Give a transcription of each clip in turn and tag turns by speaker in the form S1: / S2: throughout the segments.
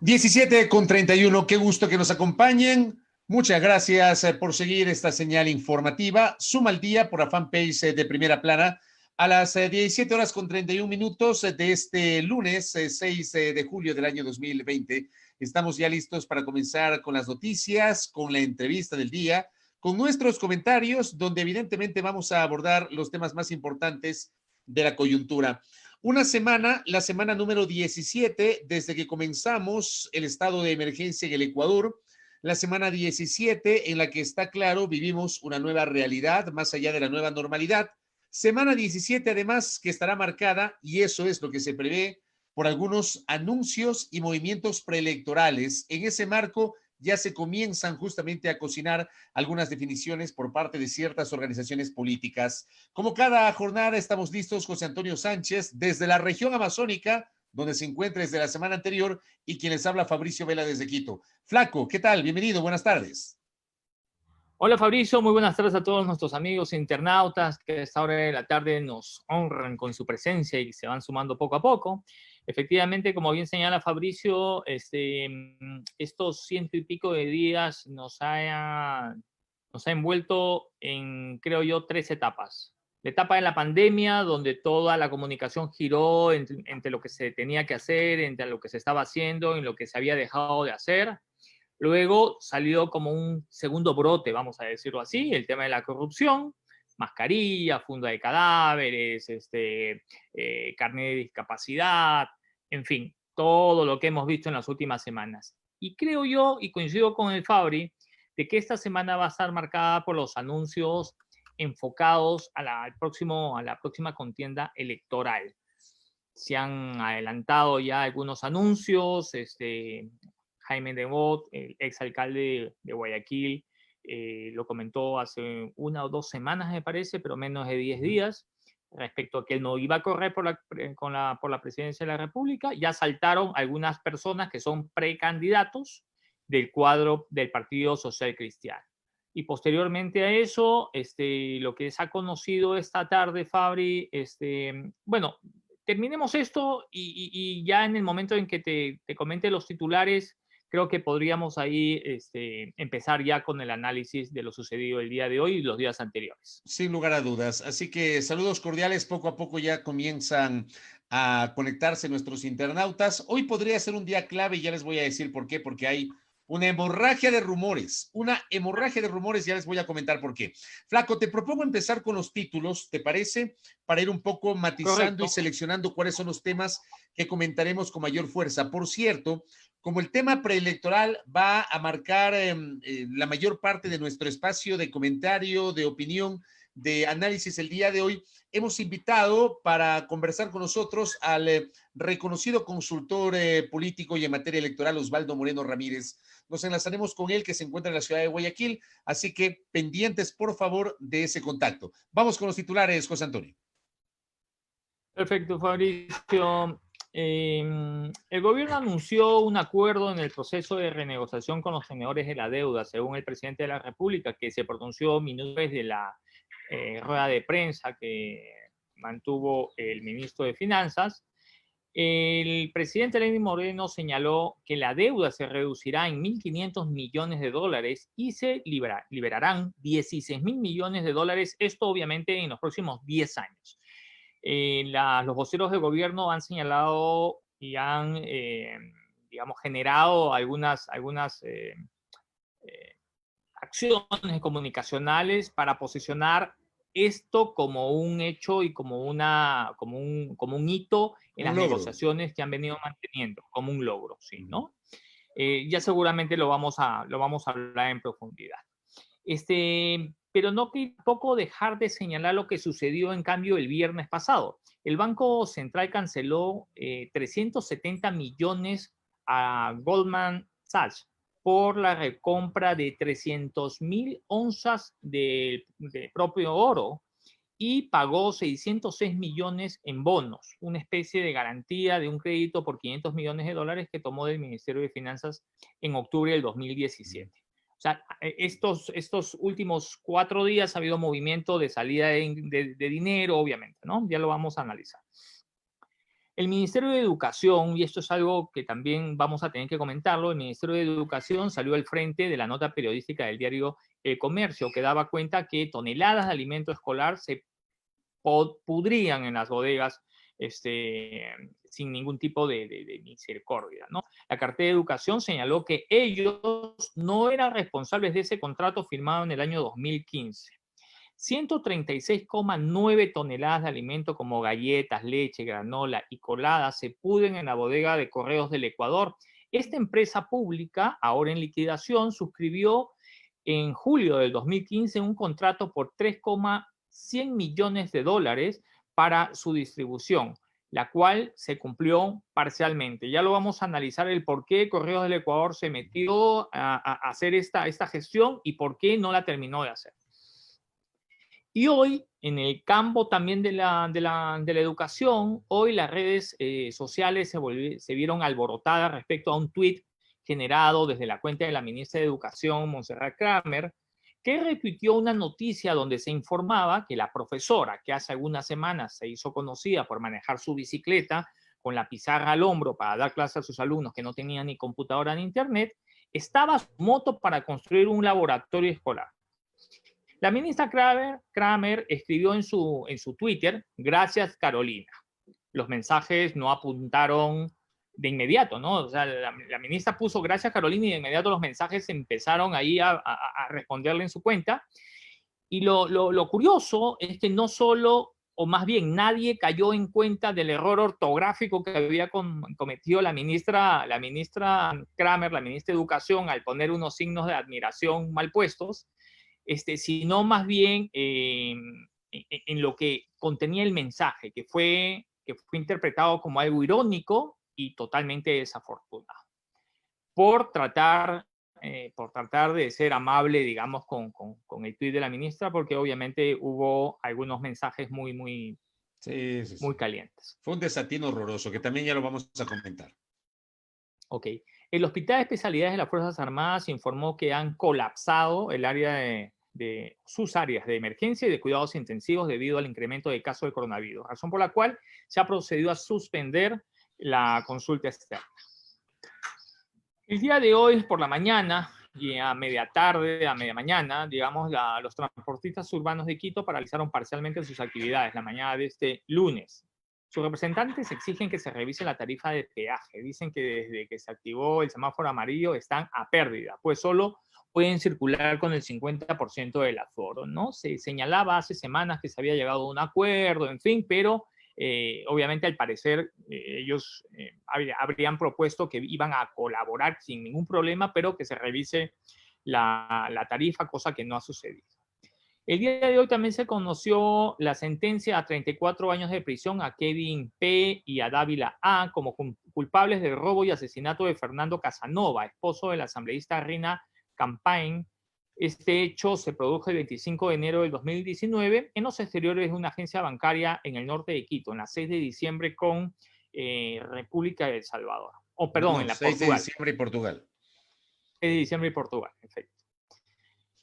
S1: 17:31, qué gusto que nos acompañen. Muchas gracias por seguir esta señal informativa. Suma al día por la fanpage de Primera Plana a las 17:31 de este lunes 6 de julio del año 2020. Estamos ya listos para comenzar con las noticias, con la entrevista del día, con nuestros comentarios, donde evidentemente vamos a abordar los temas más importantes de la coyuntura. Una semana, la semana número 17, desde que comenzamos el estado de emergencia en el Ecuador, la semana 17 en la que está claro, vivimos una nueva realidad más allá de la nueva normalidad. Semana 17 además que estará marcada, y eso es lo que se prevé, por algunos anuncios y movimientos preelectorales. En ese marco ya se comienzan justamente a cocinar algunas definiciones por parte de ciertas organizaciones políticas. Como cada jornada estamos listos, José Antonio Sánchez, desde la región amazónica, donde se encuentra desde la semana anterior, y quien les habla, Fabricio Vela, desde Quito. Flaco, ¿qué tal? Bienvenido, buenas tardes.
S2: Hola Fabricio, muy buenas tardes a todos nuestros amigos internautas que a esta hora de la tarde nos honran con su presencia y se van sumando poco a poco. Efectivamente, como bien señala Fabricio, estos 100 y pico de días nos ha envuelto en, creo yo, 3 etapas. La etapa de la pandemia, donde toda la comunicación giró entre lo que se tenía que hacer, entre lo que se estaba haciendo y lo que se había dejado de hacer. Luego salió como un segundo brote, vamos a decirlo así, el tema de la corrupción, mascarilla, funda de cadáveres, carnet de discapacidad, en fin, todo lo que hemos visto en las últimas semanas. Y creo yo, y coincido con el Fabri, de que esta semana va a estar marcada por los anuncios enfocados a la próxima contienda electoral. Se han adelantado ya algunos anuncios, Jaime Nebot, el exalcalde de Guayaquil, lo comentó hace 1 o 2 semanas, me parece, pero menos de 10 días, respecto a que él no iba a correr por la presidencia de la República. Ya saltaron algunas personas que son precandidatos del cuadro del Partido Social Cristiano. Y posteriormente a eso, lo que se ha conocido esta tarde, Fabri, bueno, terminemos esto y ya en el momento en que te comente los titulares, creo que podríamos ahí empezar ya con el análisis de lo sucedido el día de hoy y los días anteriores.
S1: Sin lugar a dudas. Así que saludos cordiales. Poco a poco ya comienzan a conectarse nuestros internautas. Hoy podría ser un día clave y ya les voy a decir por qué, porque hay una hemorragia de rumores, ya les voy a comentar por qué. Flaco, te propongo empezar con los títulos, ¿te parece? Para ir un poco matizando
S2: Correcto.
S1: y seleccionando cuáles son los temas que comentaremos con mayor fuerza. Por cierto, como el tema preelectoral va a marcar la mayor parte de nuestro espacio de comentario, de opinión, de análisis el día de hoy, hemos invitado para conversar con nosotros al reconocido consultor político y en materia electoral, Osvaldo Moreno Ramírez. Nos enlazaremos con él, que se encuentra en la ciudad de Guayaquil, así que pendientes, por favor, de ese contacto. Vamos con los titulares, José Antonio.
S2: Perfecto, Fabricio. El gobierno anunció un acuerdo en el proceso de renegociación con los tenedores de la deuda, según el presidente de la República, que se pronunció minutos después de la rueda de prensa que mantuvo el ministro de Finanzas. El presidente Lenín Moreno señaló que la deuda se reducirá en 1.500 millones de dólares y se liberarán 16.000 millones de dólares, esto obviamente en los próximos 10 años. Los voceros del gobierno han señalado y han, digamos, generado algunas acciones comunicacionales para posicionar esto como un hecho y como un hito en las negociaciones que han venido manteniendo, como un logro, ¿sí? ¿No? Ya seguramente lo vamos a hablar en profundidad. Pero no quiero tampoco dejar de señalar lo que sucedió en cambio el viernes pasado. El Banco Central canceló 370 millones a Goldman Sachs por la recompra de 300.000 onzas de propio oro y pagó 606 millones en bonos, una especie de garantía de un crédito por 500 millones de dólares que tomó del Ministerio de Finanzas en octubre del 2017. O sea, estos últimos 4 días ha habido movimiento de salida de dinero, obviamente, ¿no? Ya lo vamos a analizar. El Ministerio de Educación, y esto es algo que también vamos a tener que comentarlo, el Ministerio de Educación salió al frente de la nota periodística del diario El Comercio, que daba cuenta que toneladas de alimento escolar se pudrían en las bodegas sin ningún tipo de misericordia, ¿no? La cartera de Educación señaló que ellos no eran responsables de ese contrato firmado en el año 2015. 136,9 toneladas de alimento como galletas, leche, granola y coladas se pudren en la bodega de Correos del Ecuador. Esta empresa pública, ahora en liquidación, suscribió en julio del 2015 un contrato por 3,100 millones de dólares para su distribución, la cual se cumplió parcialmente. Ya lo vamos a analizar el por qué Correos del Ecuador se metió a hacer esta gestión y por qué no la terminó de hacer. Y hoy, en el campo también de la educación, hoy las redes sociales se vieron alborotadas respecto a un tuit generado desde la cuenta de la ministra de Educación, Montserrat Kramer, que retuiteó una noticia donde se informaba que la profesora, que hace algunas semanas se hizo conocida por manejar su bicicleta con la pizarra al hombro para dar clases a sus alumnos que no tenían ni computadora ni internet, estaba a su moto para construir un laboratorio escolar. La ministra Kramer escribió en su Twitter, gracias Carolina. Los mensajes no apuntaron de inmediato, ¿no? O sea, la ministra puso gracias Carolina y de inmediato los mensajes empezaron ahí a responderle en su cuenta. Y lo curioso es que no solo, o más bien nadie cayó en cuenta del error ortográfico que había cometido la ministra Kramer, la ministra de Educación, al poner unos signos de admiración mal puestos, sino más bien en lo que contenía el mensaje, que fue interpretado como algo irónico y totalmente desafortunado, por tratar de ser amable, digamos, con el tuit de la ministra, porque obviamente hubo algunos mensajes muy calientes.
S1: Fue un desatino horroroso, que también ya lo vamos a comentar.
S2: Ok. El Hospital de Especialidades de las Fuerzas Armadas informó que han colapsado el área de sus áreas de emergencia y de cuidados intensivos debido al incremento de casos de coronavirus, razón por la cual se ha procedido a suspender la consulta externa. El día de hoy, por la mañana y a media tarde, a media mañana, digamos, los transportistas urbanos de Quito paralizaron parcialmente sus actividades la mañana de este lunes. Sus representantes exigen que se revise la tarifa de peaje. Dicen que desde que se activó el semáforo amarillo están a pérdida, pues solo pueden circular con el 50% del aforo, ¿no? Se señalaba hace semanas que se había llegado a un acuerdo, en fin, pero obviamente al parecer ellos habrían propuesto que iban a colaborar sin ningún problema, pero que se revise la tarifa, cosa que no ha sucedido. El día de hoy también se conoció la sentencia a 34 años de prisión a Kevin P. y a Dávila A. como culpables del robo y asesinato de Fernando Casanova, esposo de la asambleísta Rina Campaign. Este hecho se produjo el 25 de enero del 2019 en los exteriores de una agencia bancaria en el norte de Quito, en la 6 de diciembre con República de El Salvador. En la
S1: 6 de diciembre y Portugal.
S2: 6 de diciembre y Portugal, perfecto.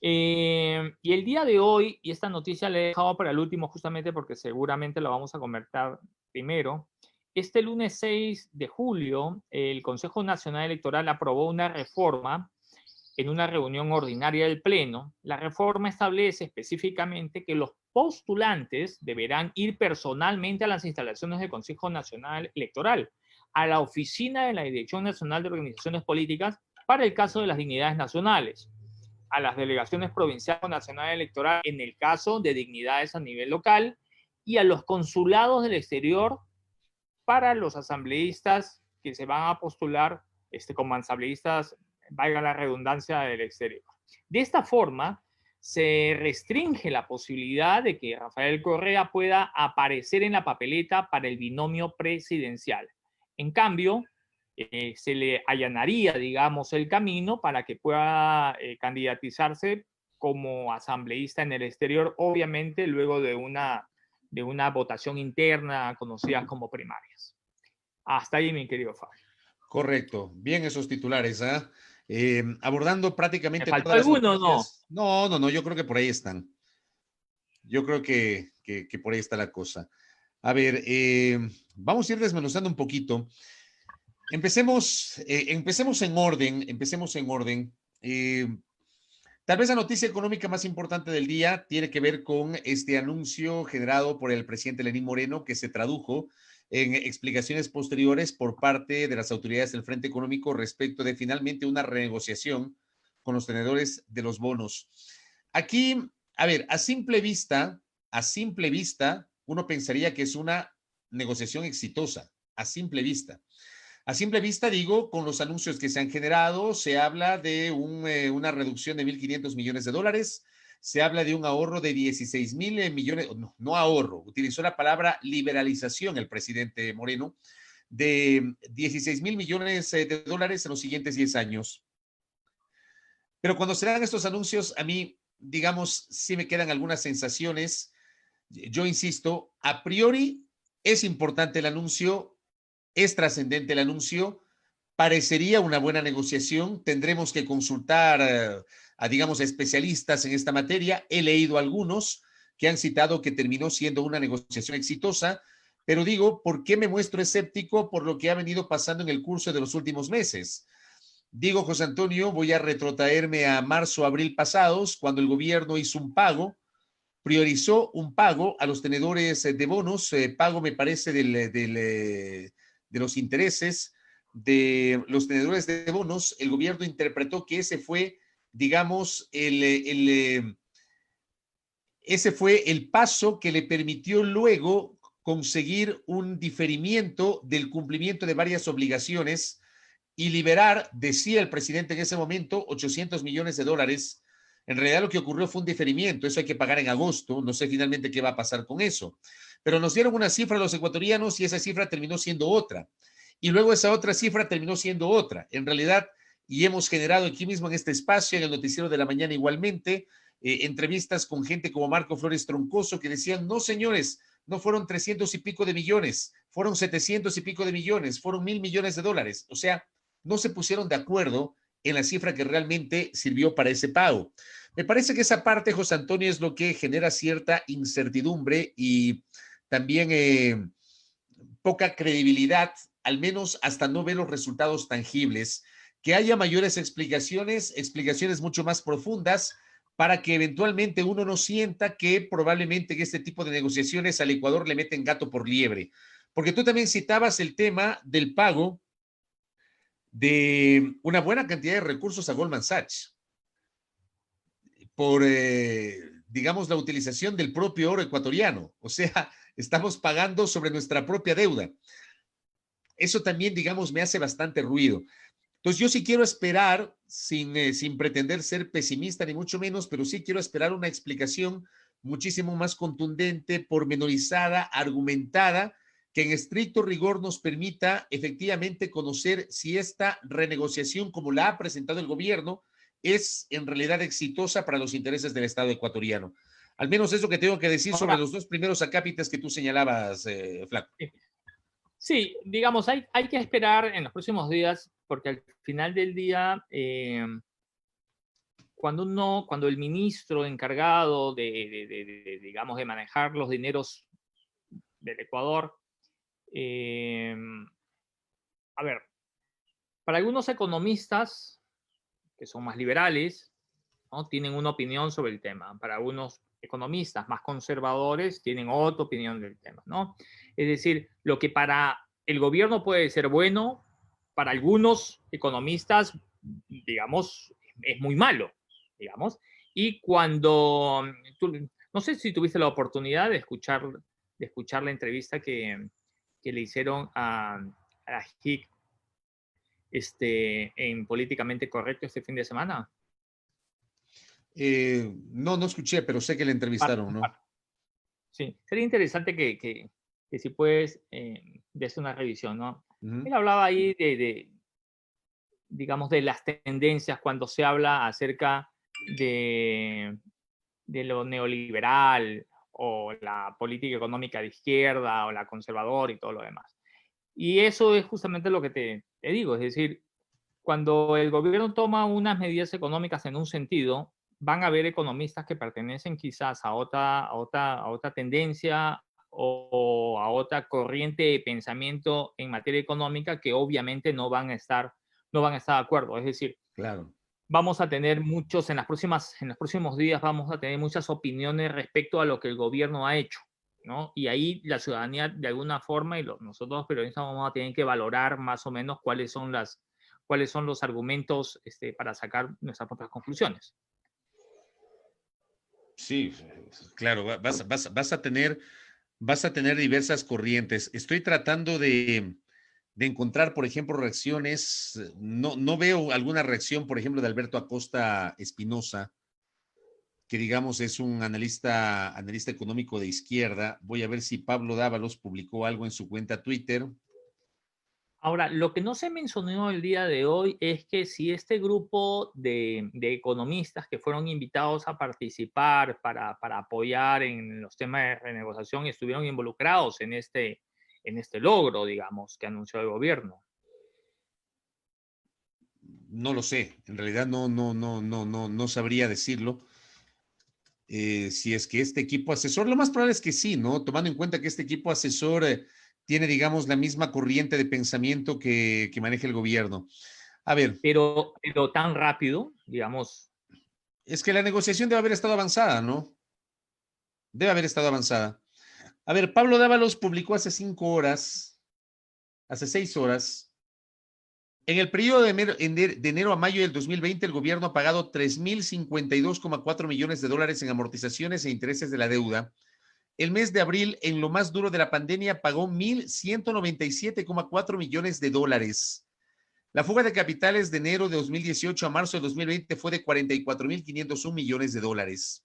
S2: Y el día de hoy, y esta noticia la he dejado para el último justamente porque seguramente la vamos a comentar primero, este lunes 6 de julio, el Consejo Nacional Electoral aprobó una reforma en una reunión ordinaria del Pleno. La reforma establece específicamente que los postulantes deberán ir personalmente a las instalaciones del Consejo Nacional Electoral, a la oficina de la Dirección Nacional de Organizaciones Políticas para el caso de las dignidades nacionales, a las delegaciones provinciales o nacionales electorales en el caso de dignidades a nivel local y a los consulados del exterior para los asambleístas que se van a postular como asambleístas, valga la redundancia, del exterior. De esta forma, se restringe la posibilidad de que Rafael Correa pueda aparecer en la papeleta para el binomio presidencial. En cambio, se le allanaría, digamos, el camino para que pueda candidatizarse como asambleísta en el exterior, obviamente luego de una votación interna conocida como primarias. Hasta ahí, mi querido Fabio.
S1: Correcto. Bien esos titulares, ¿ah? Abordando prácticamente...
S2: ¿Me faltó alguno o
S1: no? No, yo creo que por ahí están. Yo creo que por ahí está la cosa. A ver, Vamos a ir desmenuzando un poquito. Empecemos en orden, tal vez la noticia económica más importante del día tiene que ver con este anuncio generado por el presidente Lenín Moreno, que se tradujo en explicaciones posteriores por parte de las autoridades del Frente Económico respecto de finalmente una renegociación con los tenedores de los bonos. Aquí, a ver, a simple vista, uno pensaría que es una negociación exitosa, a simple vista. A simple vista, digo, con los anuncios que se han generado, se habla de una reducción de 1.500 millones de dólares, se habla de un ahorro de 16.000 millones, no ahorro, utilizó la palabra liberalización el presidente Moreno, de 16.000 millones de dólares en los siguientes 10 años. Pero cuando se dan estos anuncios, a mí, digamos, sí me quedan algunas sensaciones. Yo insisto, a priori es importante el anuncio, es trascendente el anuncio, parecería una buena negociación, tendremos que consultar digamos, especialistas en esta materia, he leído algunos que han citado que terminó siendo una negociación exitosa, pero digo, ¿por qué me muestro escéptico por lo que ha venido pasando en el curso de los últimos meses? Digo, José Antonio, voy a retrotraerme a marzo, abril pasados, cuando el gobierno hizo un pago, priorizó un pago a los tenedores de bonos, pago me parece de los intereses de los tenedores de bonos. El gobierno interpretó que ese fue, digamos, ese fue el paso que le permitió luego conseguir un diferimiento del cumplimiento de varias obligaciones y liberar, decía el presidente en ese momento, 800 millones de dólares. En realidad lo que ocurrió fue un diferimiento, eso hay que pagar en agosto, no sé finalmente qué va a pasar con eso. Pero nos dieron una cifra a los ecuatorianos y esa cifra terminó siendo otra. Y luego esa otra cifra terminó siendo otra. En realidad, y hemos generado aquí mismo en este espacio, en el Noticiero de la Mañana igualmente, entrevistas con gente como Marco Flores Troncoso que decían, no señores, no fueron 300 y pico de millones, fueron 700 y pico de millones, fueron 1.000 millones de dólares. O sea, no se pusieron de acuerdo en la cifra que realmente sirvió para ese pago. Me parece que esa parte, José Antonio, es lo que genera cierta incertidumbre y también poca credibilidad, al menos hasta no ver los resultados tangibles. Que haya mayores explicaciones mucho más profundas, para que eventualmente uno no sienta que probablemente en este tipo de negociaciones al Ecuador le meten gato por liebre. Porque tú también citabas el tema del pago de una buena cantidad de recursos a Goldman Sachs por, digamos, la utilización del propio oro ecuatoriano. O sea, estamos pagando sobre nuestra propia deuda. Eso también, digamos, me hace bastante ruido. Entonces, yo sí quiero esperar, sin pretender ser pesimista ni mucho menos, pero sí quiero esperar una explicación muchísimo más contundente, pormenorizada, argumentada, que en estricto rigor nos permita efectivamente conocer si esta renegociación, como la ha presentado el gobierno, es en realidad exitosa para los intereses del Estado ecuatoriano. Al menos es lo que tengo que decir sobre los dos primeros acápites que tú señalabas, Flaco.
S2: Sí, digamos, hay que esperar en los próximos días, porque al final del día, cuando el ministro encargado digamos, de manejar los dineros del Ecuador, a ver, para algunos economistas que son más liberales, ¿no?, tienen una opinión sobre el tema. Para algunos economistas más conservadores tienen otra opinión del tema, ¿no? Es decir, lo que para el gobierno puede ser bueno, para algunos economistas, digamos, es muy malo, digamos. Y cuando no sé si tuviste la oportunidad de escuchar la entrevista que le hicieron a Hick en Políticamente Correcto este fin de semana.
S1: No escuché, pero sé que le entrevistaron, ¿no?
S2: Sí, sería interesante que si puedes, des una revisión, ¿no? Él hablaba ahí digamos, de las tendencias cuando se habla acerca de lo neoliberal o la política económica de izquierda o la conservadora y todo lo demás. Y eso es justamente lo que te digo, es decir, cuando el gobierno toma unas medidas económicas en un sentido, van a haber economistas que pertenecen quizás a otra tendencia, o a otra corriente de pensamiento en materia económica que obviamente no van a estar de acuerdo. Es decir,
S1: Claro.
S2: vamos a tener muchos, en los próximos días vamos a tener muchas opiniones respecto a lo que el gobierno ha hecho, ¿no? Y ahí la ciudadanía, de alguna forma, y nosotros los periodistas vamos a tener que valorar más o menos cuáles son los argumentos para sacar nuestras propias conclusiones.
S1: Sí, claro, vas a tener diversas corrientes. Estoy tratando de encontrar, por ejemplo, reacciones. No veo alguna reacción, por ejemplo, de Alberto Acosta Espinosa, que digamos es un analista económico de izquierda. Voy a ver si Pablo Dávalos publicó algo en su cuenta Twitter.
S2: Ahora, lo que no se mencionó el día de hoy es que si este grupo de economistas que fueron invitados a participar para apoyar en los temas de renegociación estuvieron involucrados en este logro, digamos, que anunció el gobierno.
S1: No lo sé, en realidad no sabría decirlo. Si es que este equipo asesor, lo más probable es que sí, ¿no? Tomando en cuenta que este equipo asesor tiene, digamos, la misma corriente de pensamiento que maneja el gobierno. A ver.
S2: Pero tan rápido, digamos.
S1: Es que la negociación debe haber estado avanzada, ¿no? Debe haber estado avanzada. A ver, Pablo Dávalos publicó hace 6 horas. En el periodo de enero a mayo del 2020, el gobierno ha pagado 3.052,4 millones de dólares en amortizaciones e intereses de la deuda. El mes de abril, en lo más duro de la pandemia, pagó 1.197,4 millones de dólares. La fuga de capitales de enero de 2018 a marzo de 2020 fue de 44.501 millones de dólares.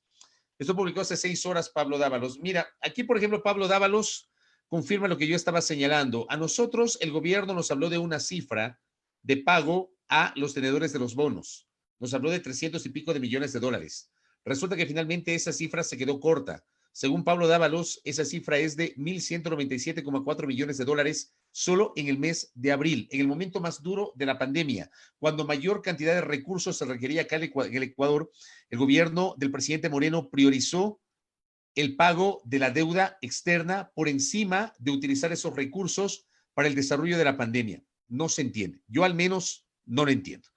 S1: Esto publicó hace 6 horas Pablo Dávalos. Mira, aquí, por ejemplo, Pablo Dávalos confirma lo que yo estaba señalando. A nosotros, el gobierno nos habló de una cifra de pago a los tenedores de los bonos. Nos habló de 300 y pico de millones de dólares. Resulta que finalmente esa cifra se quedó corta. Según Pablo Dávalos, esa cifra es de 1.197,4 millones de dólares solo en el mes de abril, en el momento más duro de la pandemia, cuando mayor cantidad de recursos se requería acá en el Ecuador. El gobierno del presidente Moreno priorizó el pago de la deuda externa por encima de utilizar esos recursos para el desarrollo de la pandemia. No se entiende. Yo al menos no lo entiendo.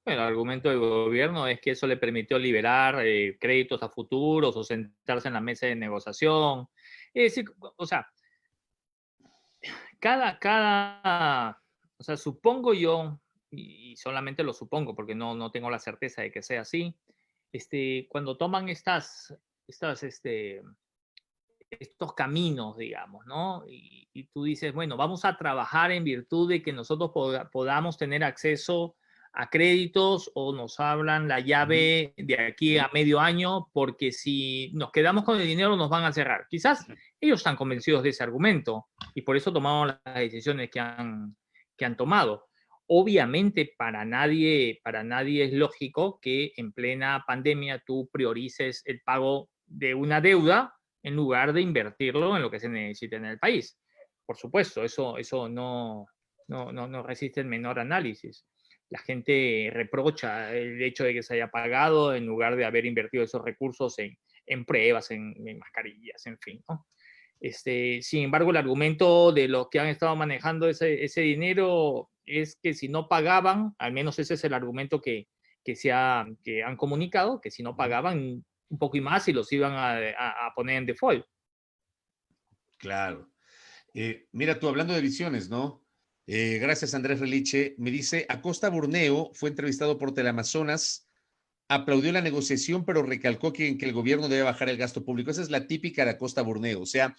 S2: Bueno, el argumento del gobierno es que eso le permitió liberar créditos a futuros o sentarse en la mesa de negociación. Es decir, o sea, o sea, supongo yo, y solamente lo supongo porque no tengo la certeza de que sea así, cuando toman estos caminos, digamos, ¿no? Y tú dices, bueno, vamos a trabajar en virtud de que nosotros podamos tener acceso a créditos o nos hablan la llave de aquí a medio año porque si nos quedamos con el dinero nos van a cerrar. Quizás ellos están convencidos de ese argumento y por eso tomaron las decisiones que han tomado. Obviamente para nadie es lógico que en plena pandemia tú priorices el pago de una deuda en lugar de invertirlo en lo que se necesita en el país. Por supuesto, eso no resiste el menor análisis. La gente reprocha el hecho de que se haya pagado en lugar de haber invertido esos recursos en pruebas, en mascarillas, en fin, ¿no? Sin embargo, el argumento de los que han estado manejando ese dinero es que si no pagaban, al menos ese es el argumento que han comunicado, que si no pagaban un poco y más y los iban a poner en default.
S1: Claro. Mira, tú hablando de visiones, ¿no? Gracias, Andrés Reliche. Me dice, Acosta Burneo fue entrevistado por Teleamazonas, aplaudió la negociación, pero recalcó que el gobierno debe bajar el gasto público. Esa es la típica de Acosta Burneo. O sea,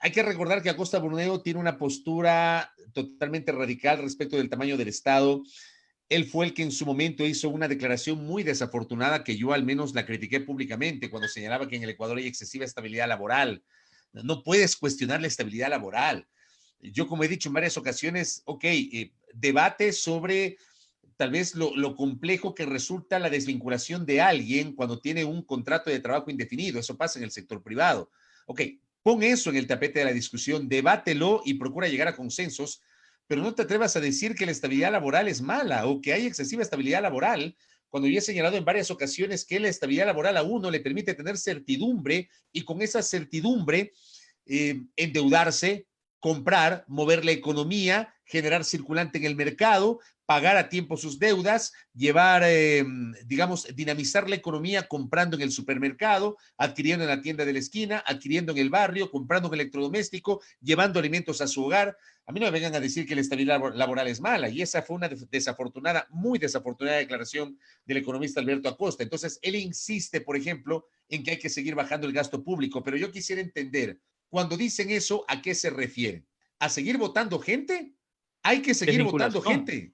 S1: hay que recordar que Acosta Burneo tiene una postura totalmente radical respecto del tamaño del Estado. Él fue el que en su momento hizo una declaración muy desafortunada que yo al menos la critiqué públicamente cuando señalaba que en el Ecuador hay excesiva estabilidad laboral. No puedes cuestionar la estabilidad laboral. Yo, como he dicho en varias ocasiones, debate sobre tal vez lo complejo que resulta la desvinculación de alguien cuando tiene un contrato de trabajo indefinido. Eso pasa en el sector privado. Pon eso en el tapete de la discusión, debátelo y procura llegar a consensos, pero no te atrevas a decir que la estabilidad laboral es mala o que hay excesiva estabilidad laboral cuando yo he señalado en varias ocasiones que la estabilidad laboral a uno le permite tener certidumbre y con esa certidumbre endeudarse, comprar, mover la economía, generar circulante en el mercado, pagar a tiempo sus deudas, llevar, digamos, dinamizar la economía comprando en el supermercado, adquiriendo en la tienda de la esquina, adquiriendo en el barrio, comprando un electrodoméstico, llevando alimentos a su hogar. A mí no me vengan a decir que la estabilidad laboral es mala, y esa fue una desafortunada, muy desafortunada declaración del economista Alberto Acosta. Entonces, él insiste, por ejemplo, en que hay que seguir bajando el gasto público, pero yo quisiera entender, cuando dicen eso, ¿a qué se refieren? ¿A seguir votando gente? Hay que seguir votando
S2: Desvinculación.
S1: gente.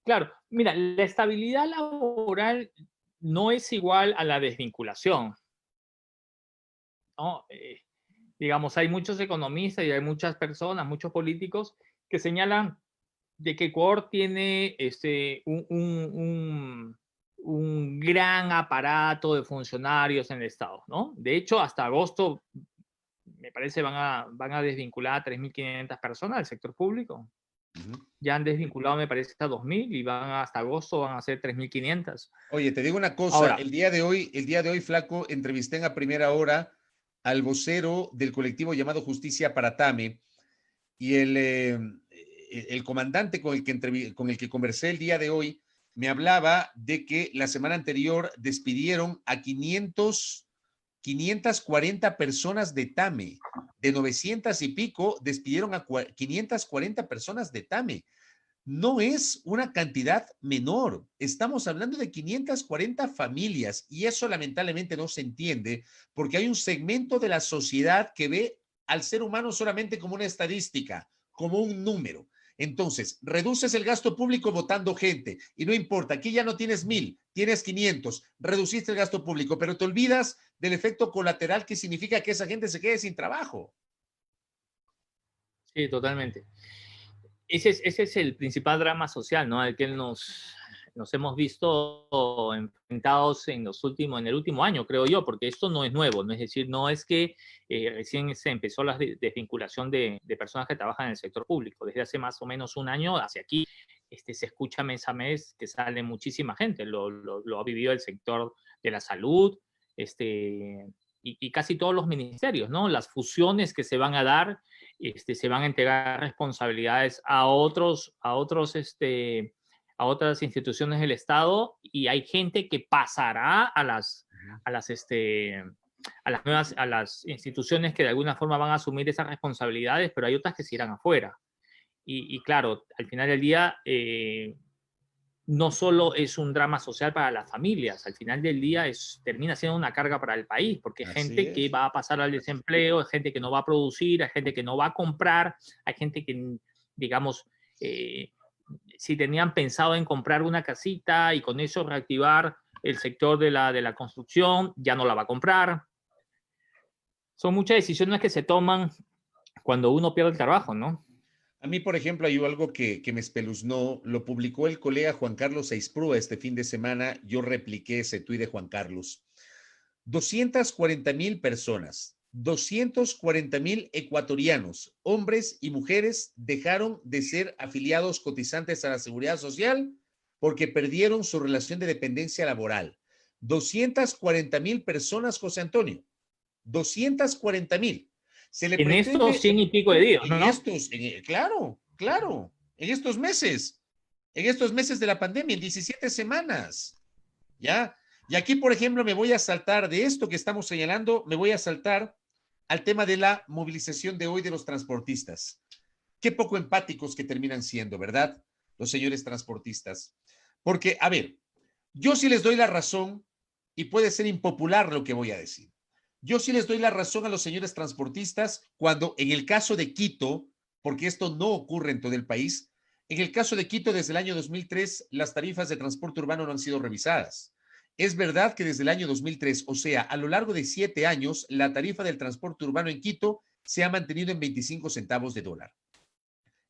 S2: Claro, mira, la estabilidad laboral no es igual a la desvinculación, ¿no? Digamos, hay muchos economistas y hay muchas personas, muchos políticos que señalan de que Ecuador tiene un gran aparato de funcionarios en el Estado, ¿no? De hecho, hasta agosto, me parece, van a desvincular a 3.500 personas del sector público. Ya han desvinculado, me parece, hasta 2.000 y van hasta agosto, van a ser 3.500.
S1: Oye, te digo una cosa,
S2: Ahora,
S1: el día de hoy, Flaco, entrevisté en A Primera Hora al vocero del colectivo llamado Justicia para Tame, y el comandante con el que conversé el día de hoy me hablaba de que la semana anterior despidieron a 540 personas de Tame. De 900 y pico, despidieron a 540 personas de Tame. No es una cantidad menor. Estamos hablando de 540 familias, y eso lamentablemente no se entiende porque hay un segmento de la sociedad que ve al ser humano solamente como una estadística, como un número. Entonces, reduces el gasto público votando gente y no importa, aquí ya no tienes 1,000, tienes 500, reduciste el gasto público, pero te olvidas del efecto colateral que significa que esa gente se quede sin trabajo.
S2: sí, totalmente. Ese es el principal drama social, ¿no? Al que nos hemos visto enfrentados en el último año, creo yo, porque esto no es nuevo, ¿no? Es decir, no es que recién se empezó la desvinculación de personas que trabajan en el sector público. Desde hace más o menos un año hacia aquí se escucha mes a mes que sale muchísima gente. Lo ha vivido el sector de la salud, y casi todos los ministerios, ¿no? Las fusiones que se van a dar, se van a entregar responsabilidades a otras instituciones del Estado, y hay gente que pasará a las instituciones que de alguna forma van a asumir esas responsabilidades, pero hay otras que se irán afuera. Y claro, al final del día, no solo es un drama social para las familias, al final del día termina siendo una carga para el país, porque hay gente que va a pasar al desempleo, hay gente que no va a producir, hay gente que no va a comprar, hay gente que, digamos, si tenían pensado en comprar una casita y con eso reactivar el sector de la construcción, ya no la va a comprar. Son muchas decisiones que se toman cuando uno pierde el trabajo, ¿no?
S1: A mí, por ejemplo, hay algo que me espeluznó. Lo publicó el colega Juan Carlos Aisprúa este fin de semana. Yo repliqué ese tuit de Juan Carlos. 240,000 personas, 240,000 ecuatorianos, hombres y mujeres, dejaron de ser afiliados cotizantes a la Seguridad Social porque perdieron su relación de dependencia laboral. 240,000 personas, José Antonio. 240,000. Se le
S2: En
S1: pretende
S2: estos 100 y pico de días, ¿no?
S1: claro, en estos meses de la pandemia, en 17 semanas, ¿ya? Y aquí, por ejemplo, me voy a saltar de esto que estamos señalando, me voy a saltar al tema de la movilización de hoy de los transportistas. Qué poco empáticos que terminan siendo, ¿verdad? Los señores transportistas. Porque, a ver, yo sí les doy la razón, y puede ser impopular lo que voy a decir. Yo sí les doy la razón a los señores transportistas cuando en el caso de Quito, porque esto no ocurre en todo el país, en el caso de Quito desde el año 2003 las tarifas de transporte urbano no han sido revisadas. Es verdad que desde el año 2003, o sea, a lo largo de 7 años, la tarifa del transporte urbano en Quito se ha mantenido en 25 centavos de dólar.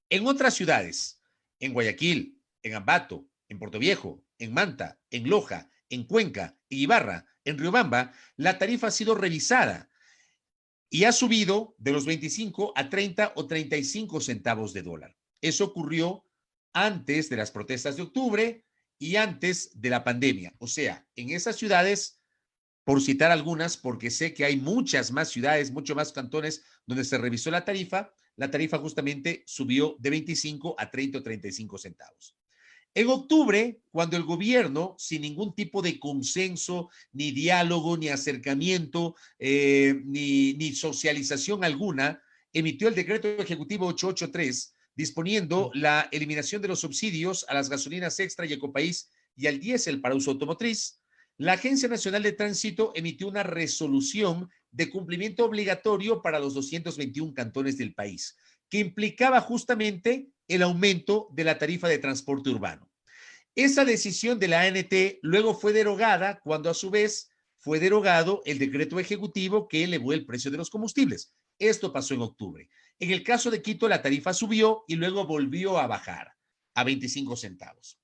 S1: En otras ciudades, en Guayaquil, en Ambato, en Puerto Viejo, en Manta, en Loja, en Cuenca, en Ibarra, en Riobamba, la tarifa ha sido revisada y ha subido de los 25 a 30 o 35 centavos de dólar. Eso ocurrió antes de las protestas de octubre y antes de la pandemia. O sea, en esas ciudades, por citar algunas, porque sé que hay muchas más ciudades, muchos más cantones donde se revisó la tarifa justamente subió de 25 a 30 o 35 centavos. En octubre, cuando el gobierno, sin ningún tipo de consenso, ni diálogo, ni acercamiento, ni socialización alguna, emitió el decreto ejecutivo 883, disponiendo la eliminación de los subsidios a las gasolinas extra y ecopaís y al diésel para uso automotriz. La Agencia Nacional de Tránsito emitió una resolución de cumplimiento obligatorio para los 221 cantones del país, que implicaba justamente el aumento de la tarifa de transporte urbano. Esa decisión de la ANT luego fue derogada cuando a su vez fue derogado el decreto ejecutivo que elevó el precio de los combustibles. Esto pasó en octubre. En el caso de Quito, la tarifa subió y luego volvió a bajar a 25 centavos.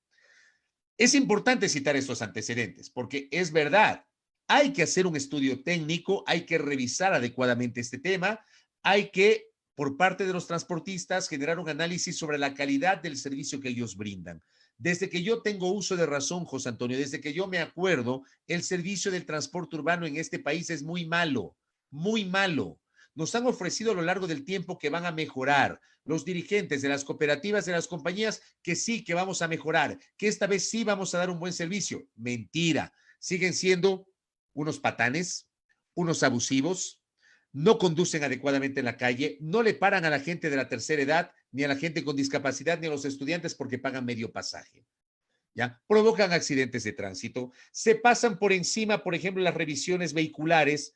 S1: Es importante citar estos antecedentes porque es verdad, hay que hacer un estudio técnico, hay que revisar adecuadamente este tema, hay que, por parte de los transportistas, generar un análisis sobre la calidad del servicio que ellos brindan. Desde que yo tengo uso de razón, José Antonio, desde que yo me acuerdo, el servicio del transporte urbano en este país es muy malo, muy malo. Nos han ofrecido a lo largo del tiempo que van a mejorar. Los dirigentes de las cooperativas, de las compañías, que sí, que vamos a mejorar, que esta vez sí vamos a dar un buen servicio. Mentira. Siguen siendo unos patanes, unos abusivos, no conducen adecuadamente en la calle, no le paran a la gente de la tercera edad, ni a la gente con discapacidad, ni a los estudiantes porque pagan medio pasaje. ¿Ya? Provocan accidentes de tránsito, se pasan por encima, por ejemplo, las revisiones vehiculares,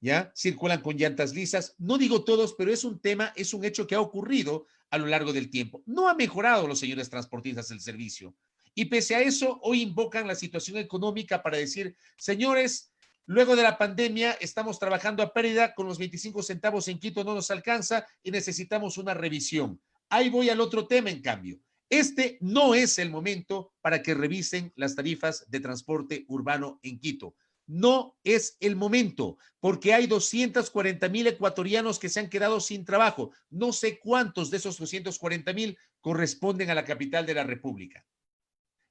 S1: ¿ya? Circulan con llantas lisas. No digo todos, pero es un tema, es un hecho que ha ocurrido a lo largo del tiempo. No ha mejorado los señores transportistas el servicio. Y pese a eso, hoy invocan la situación económica para decir, señores, luego de la pandemia estamos trabajando a pérdida, con los 25 centavos en Quito no nos alcanza y necesitamos una revisión. Ahí voy al otro tema, en cambio. Este no es el momento para que revisen las tarifas de transporte urbano en Quito. No es el momento, porque hay 240,000 ecuatorianos que se han quedado sin trabajo. No sé cuántos de esos 240,000 corresponden a la capital de la República.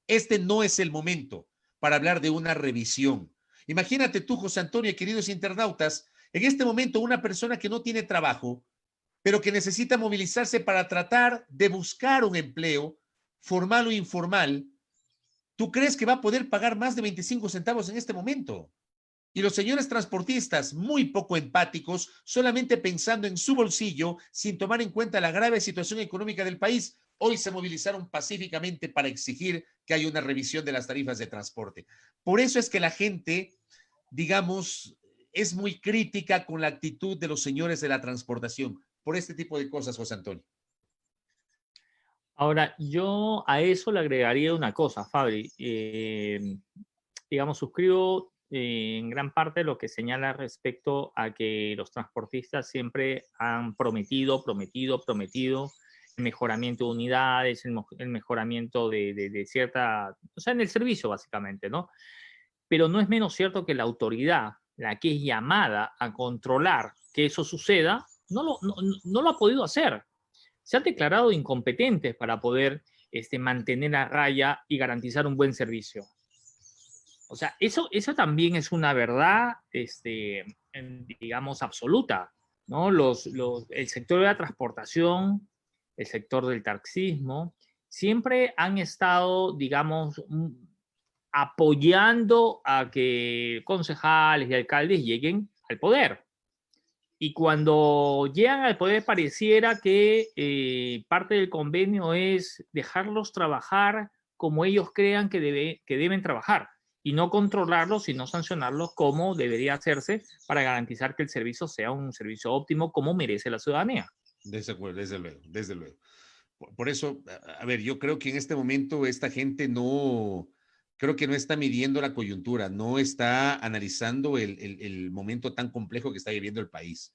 S1: Este no es el momento para hablar de una revisión. Imagínate tú, José Antonio y queridos internautas, en este momento una persona que no tiene trabajo, pero que necesita movilizarse para tratar de buscar un empleo, formal o informal, ¿tú crees que va a poder pagar más de 25 centavos en este momento? Y los señores transportistas, muy poco empáticos, solamente pensando en su bolsillo, sin tomar en cuenta la grave situación económica del país, hoy se movilizaron pacíficamente para exigir que haya una revisión de las tarifas de transporte. Por eso es que la gente, digamos, es muy crítica con la actitud de los señores de la transportación, por este tipo de cosas, José Antonio.
S2: Ahora, yo a eso le agregaría una cosa, Fabri. Digamos, suscribo en gran parte lo que señala respecto a que los transportistas siempre han prometido el mejoramiento de unidades, el mejoramiento de cierta, o sea, en el servicio básicamente, ¿no? Pero no es menos cierto que la autoridad, la que es llamada a controlar que eso suceda, no lo ha podido hacer. Se han declarado incompetentes para poder mantener a raya y garantizar un buen servicio. O sea, eso también es una verdad, digamos, absoluta, ¿no? El sector de la transportación, el sector del taxismo, siempre han estado, digamos, apoyando a que concejales y alcaldes lleguen al poder. Y cuando llegan al poder pareciera que parte del convenio es dejarlos trabajar como ellos crean que deben trabajar y no controlarlos, sino sancionarlos como debería hacerse para garantizar que el servicio sea un servicio óptimo como merece la ciudadanía.
S1: Desde luego, desde luego. Por eso, a ver, yo creo que en este momento esta gente creo que no está midiendo la coyuntura, no está analizando el momento tan complejo que está viviendo el país.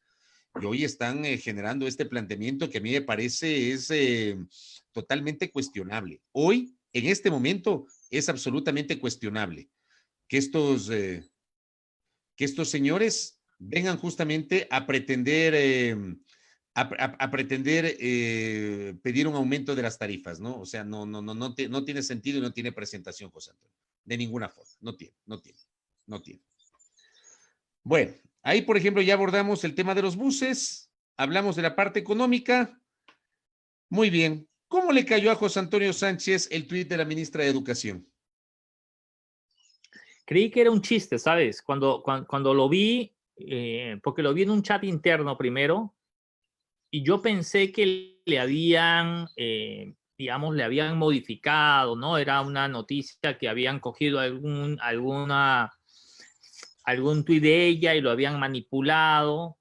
S1: Y hoy están generando este planteamiento que a mí me parece es totalmente cuestionable. Hoy, en este momento, es absolutamente cuestionable que estos señores vengan justamente a pretender a pretender pedir un aumento de las tarifas, ¿no? O sea, no tiene sentido y no tiene presentación, José Antonio. De ninguna forma. No tiene. Bueno, ahí, por ejemplo, ya abordamos el tema de los buses, hablamos de la parte económica. Muy bien. ¿Cómo le cayó a José Antonio Sánchez el tuit de la ministra de Educación?
S2: Creí que era un chiste, ¿sabes? Cuando lo vi, porque lo vi en un chat interno primero, y yo pensé que le habían, digamos, le habían modificado, ¿no? Era una noticia que habían cogido algún tuit de ella y lo habían manipulado.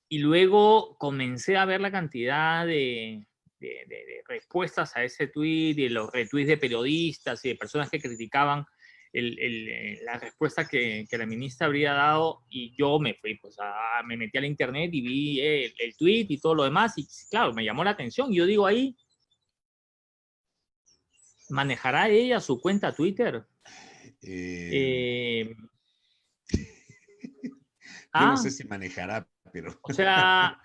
S2: Y luego comencé a ver la cantidad de respuestas a ese tuit, de los retweets de periodistas y de personas que criticaban la respuesta que la ministra habría dado, y yo me fui, pues me metí al internet y vi el tweet y todo lo demás, y claro, me llamó la atención. Yo digo ahí, ¿manejará ella su cuenta Twitter?
S1: Yo no sé si manejará, pero...
S2: O sea...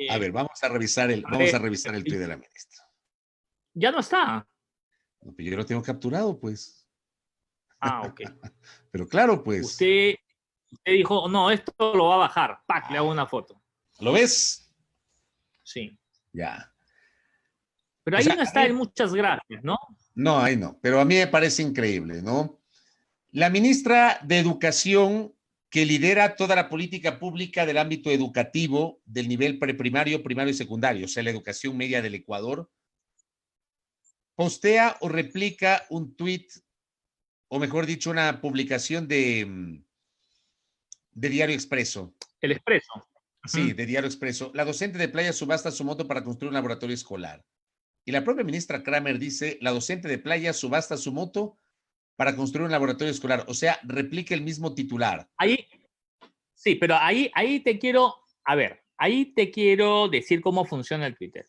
S1: a ver, vamos a revisar el tweet de la ministra.
S2: Ya no está.
S1: No, pero yo lo tengo capturado, pues.
S2: Ok.
S1: Pero claro, pues.
S2: Usted dijo, no, esto lo va a bajar. ¡Pac! Le hago una foto.
S1: ¿Lo ves?
S2: Sí.
S1: Ya.
S2: Pero ahí no está en muchas gracias, ¿no?
S1: No, ahí no. Pero a mí me parece increíble, ¿no? La ministra de Educación, que lidera toda la política pública del ámbito educativo del nivel preprimario, primario y secundario, o sea, la educación media del Ecuador, postea o replica un tuit, o mejor dicho, una publicación de Diario Expreso.
S2: El Expreso.
S1: Sí, de Diario Expreso. La docente de Playa subasta su moto para construir un laboratorio escolar. Y la propia ministra Kramer dice, la docente de Playa subasta su moto para construir un laboratorio escolar. O sea, replica el mismo titular.
S2: Ahí, sí, pero ahí te quiero, ahí te quiero decir cómo funciona el Twitter.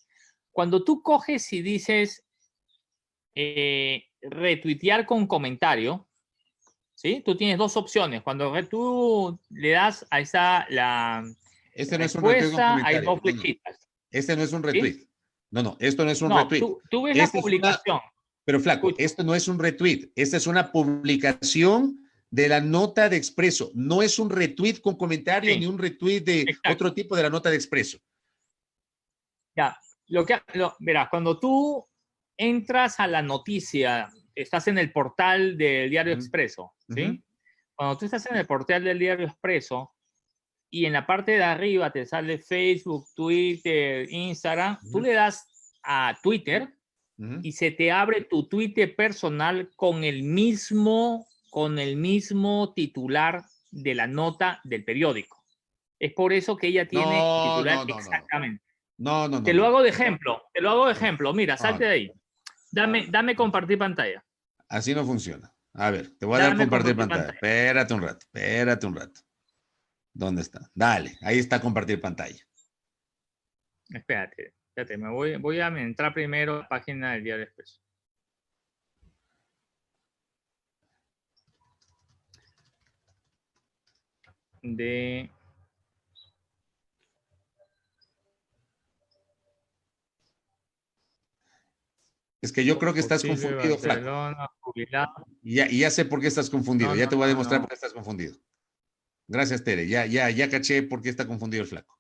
S2: Cuando tú coges y dices retuitear con comentario, ¿sí? Tú tienes dos opciones. Cuando tú le das a esa
S1: este no es un retweet con comentario.
S2: hay dos flechitas.
S1: Este no es un retweet. ¿Sí? No, esto no es un retweet.
S2: Tú ves la publicación.
S1: Pero flaco, esto no es un retweet. Esta es una publicación de la nota de Expreso. No es un retweet con comentario ni un retweet de otro tipo de la nota de Expreso.
S2: Ya, verás, cuando tú entras a la noticia, estás en el portal del Diario Expreso, ¿sí? Cuando tú estás en el portal del Diario Expreso y en la parte de arriba te sale Facebook, Twitter, Instagram, tú le das a Twitter y se te abre tu Twitter personal con el mismo titular de la nota del periódico. Es por eso que ella tiene titular exactamente.
S1: No.
S2: Te lo hago de ejemplo. Mira, salte de ahí. Dame compartir pantalla.
S1: Así no funciona. A ver, te voy a dar compartir pantalla. Espérate un rato. ¿Dónde está? Dale, ahí está compartir pantalla.
S2: Espérate, voy a entrar primero a la página del Diario Expreso.
S1: Es que yo creo que estás confundido, flaco. Y ya sé por qué estás confundido. Ya te voy a demostrar por qué estás confundido. Gracias, Tere. Ya caché por qué está confundido el flaco.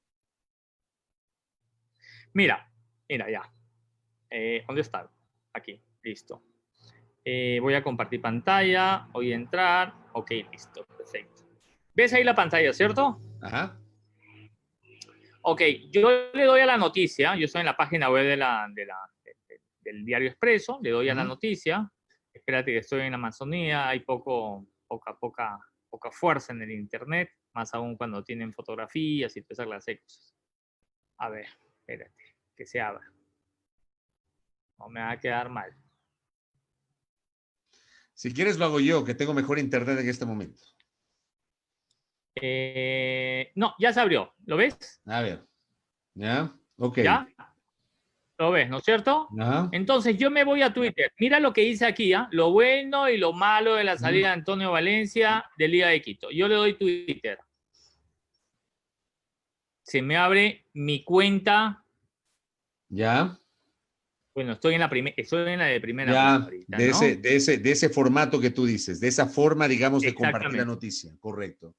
S2: Mira, ya. ¿Dónde está? Aquí, listo. Voy a compartir pantalla, voy a entrar. Ok, listo, perfecto. ¿Ves ahí la pantalla, cierto?
S1: Ajá.
S2: Ok, yo le doy a la noticia. Yo estoy en la página web del Diario Expreso. Le doy a la noticia. Espérate que estoy en Amazonía. Hay poca fuerza en el internet, más aún cuando tienen fotografías y todas esas cosas. A ver, espérate, que se abra. No me va a quedar mal.
S1: Si quieres lo hago yo, que tengo mejor internet en este momento.
S2: No, ya se abrió. ¿Lo ves?
S1: A ver. ¿Ya? Ok.
S2: ¿Ya? ¿Lo ves, no es cierto?
S1: Ajá.
S2: Entonces yo me voy a Twitter. Mira lo que dice aquí, ¿ah? Lo bueno y lo malo de la salida de Antonio Valencia de Liga de Quito. Yo le doy Twitter. Se me abre mi cuenta
S1: Ya.
S2: Bueno, estoy en la de primera
S1: Ya,
S2: plana ahorita, ¿no?
S1: de ese formato que tú dices, de esa forma, digamos, de compartir la
S2: Exactamente.
S1: noticia, correcto.